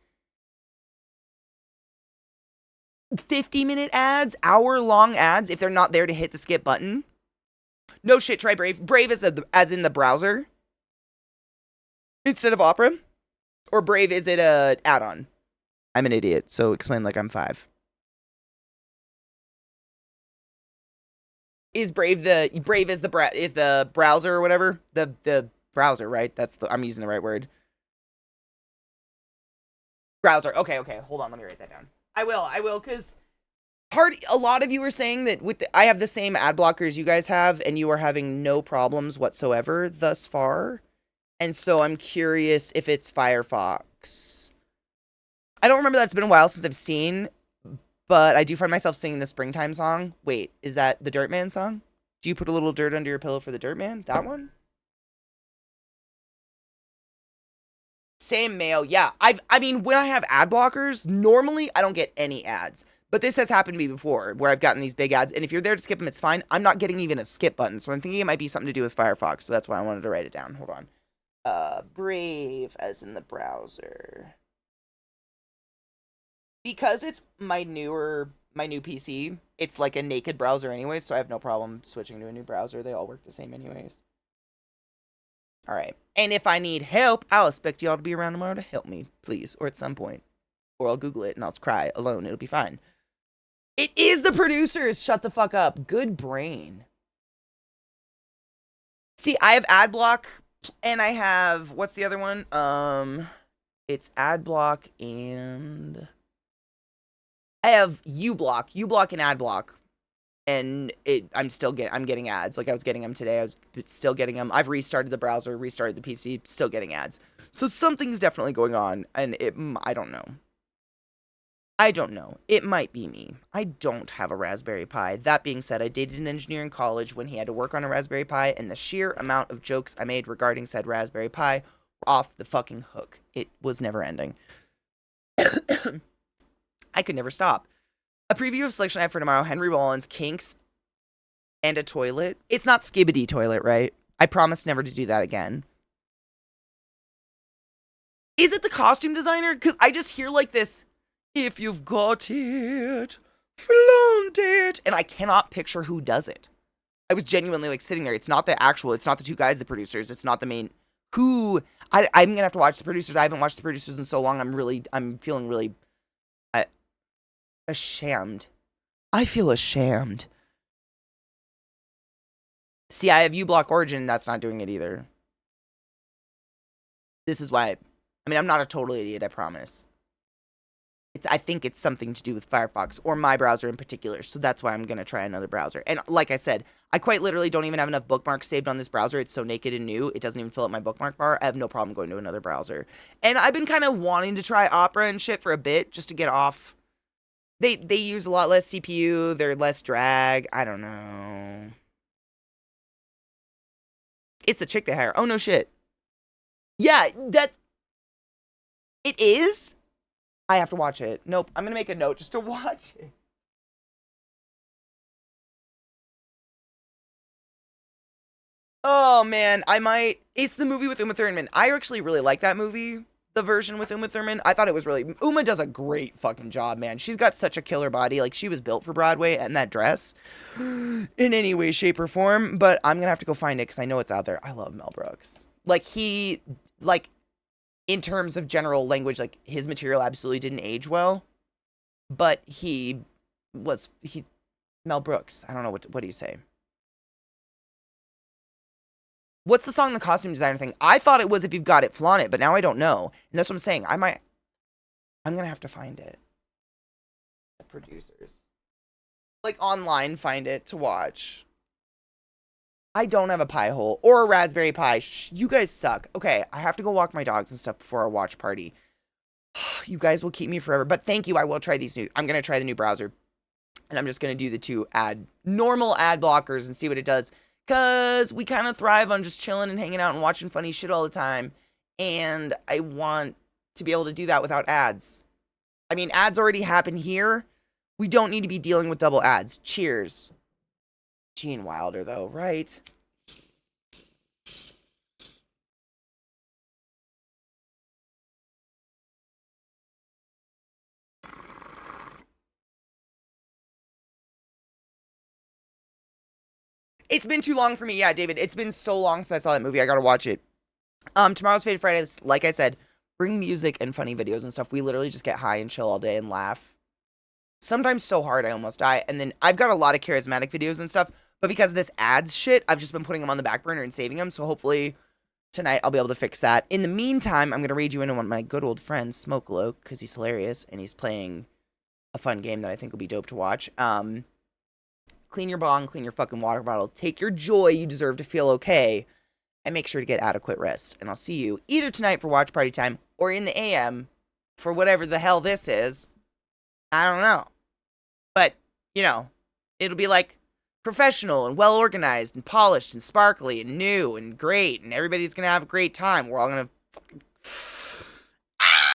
50-minute ads, hour-long ads if they're not there to hit the skip button. No shit, try Brave. Brave is as in the browser instead of Opera? Or Brave, is it a add-on? I'm an idiot, so explain like I'm 5. Is Brave is the browser or whatever? The browser, right? I'm using the right word. Browser. Okay. Hold on, let me write that down. I will, because a lot of you were saying that I have the same ad blocker as you guys have, and you are having no problems whatsoever thus far. And so I'm curious if it's Firefox. I don't remember that. It's been a while since I've seen, but I do find myself singing the Springtime song. Wait, is that the Dirtman song? Do you put a little dirt under your pillow for the dirt man? That one? Same mail. Yeah. I mean, when I have ad blockers, normally I don't get any ads. But this has happened to me before, where I've gotten these big ads, and if you're there to skip them, it's fine. I'm not getting even a skip button, so I'm thinking it might be something to do with Firefox, so that's why I wanted to write it down. Hold on. Brave, as in the browser. Because it's my new PC, it's like a naked browser anyways, so I have no problem switching to a new browser. They all work the same anyways. All right. And if I need help, I'll expect y'all to be around tomorrow to help me, please, or at some point. Or I'll Google it and I'll cry alone. It'll be fine. It is the producers. Shut the fuck up. Good brain. See, I have ad block and I have, what's the other one? It's ad block and I have uBlock and ad block. And I'm getting ads. Like I was getting them today. I was still getting them. I've restarted the browser, restarted the PC, still getting ads. So something's definitely going on, and I don't know. It might be me. I don't have a Raspberry Pi. That being said, I dated an engineer in college when he had to work on a Raspberry Pi, and the sheer amount of jokes I made regarding said Raspberry Pi were off the fucking hook. It was never ending. I could never stop. A preview of selection I have for tomorrow: Henry Rollins, Kinks, and a toilet. It's not Skibbity toilet, right? I promise never to do that again. Is it the costume designer? Because I just hear like this, if you've got it, flaunt it. And I cannot picture who does it. I was genuinely like sitting there. It's not the two guys, the producers. It's not the main, I'm going to have to watch the producers. I haven't watched the producers in so long. I'm feeling really ashamed. I feel ashamed. See, I have uBlock Origin, that's not doing it either. This is why, I'm not a total idiot, I promise. I think it's something to do with Firefox, or my browser in particular, so that's why I'm going to try another browser. And like I said, I quite literally don't even have enough bookmarks saved on this browser. It's so naked and new, it doesn't even fill up my bookmark bar. I have no problem going to another browser. And I've been kind of wanting to try Opera and shit for a bit, just to get off. They use a lot less CPU, they're less drag, I don't know. It's the chick they hire. Oh, no shit. Yeah, it is? I have to watch it. Nope, I'm gonna make a note just to watch it. Oh, man, it's the movie with Uma Thurman. I actually really like that movie. The version with Uma Thurman. I thought it was Uma does a great fucking job, man. She's got such a killer body. Like, she was built for Broadway, and that dress, in any way, shape, or form. But I'm gonna have to go find it, because I know it's out there. I love Mel Brooks. In terms of general language, like, his material absolutely didn't age well. But he's Mel Brooks. I don't know, what do you say? What's the song, the costume designer thing? I thought it was If You've Got It, Flaunt It, but now I don't know. And that's what I'm saying. I'm going to have to find it. The producers. Like, online, find it to watch. I don't have a Pi hole or a Raspberry Pi. Shh, you guys suck. Okay, I have to go walk my dogs and stuff before our watch party. You guys will keep me forever. But thank you. I will try these I'm going to try the new browser. And I'm just going to do the two normal ad blockers and see what it does. Because we kind of thrive on just chilling and hanging out and watching funny shit all the time. And I want to be able to do that without ads. I mean, ads already happen here. We don't need to be dealing with double ads. Cheers. Gene Wilder, though, right? It's been too long for me. Yeah, David, it's been so long since I saw that movie. I gotta watch it. Tomorrow's Faded Friday. Like I said, bring music and funny videos and stuff. We literally just get high and chill all day and laugh. Sometimes so hard I almost die. And then I've got a lot of charismatic videos and stuff. But because of this ads shit, I've just been putting them on the back burner and saving them. So hopefully tonight I'll be able to fix that. In the meantime, I'm going to raid you into one of my good old friends, Smokaloke, because he's hilarious. And he's playing a fun game that I think will be dope to watch. Clean your bong, clean your fucking water bottle. Take your joy. You deserve to feel okay. And make sure to get adequate rest. And I'll see you either tonight for watch party time or in the AM for whatever the hell this is. I don't know. But, it'll be like professional and well organized and polished and sparkly and new and great, and everybody's gonna have a great time. We're all gonna fucking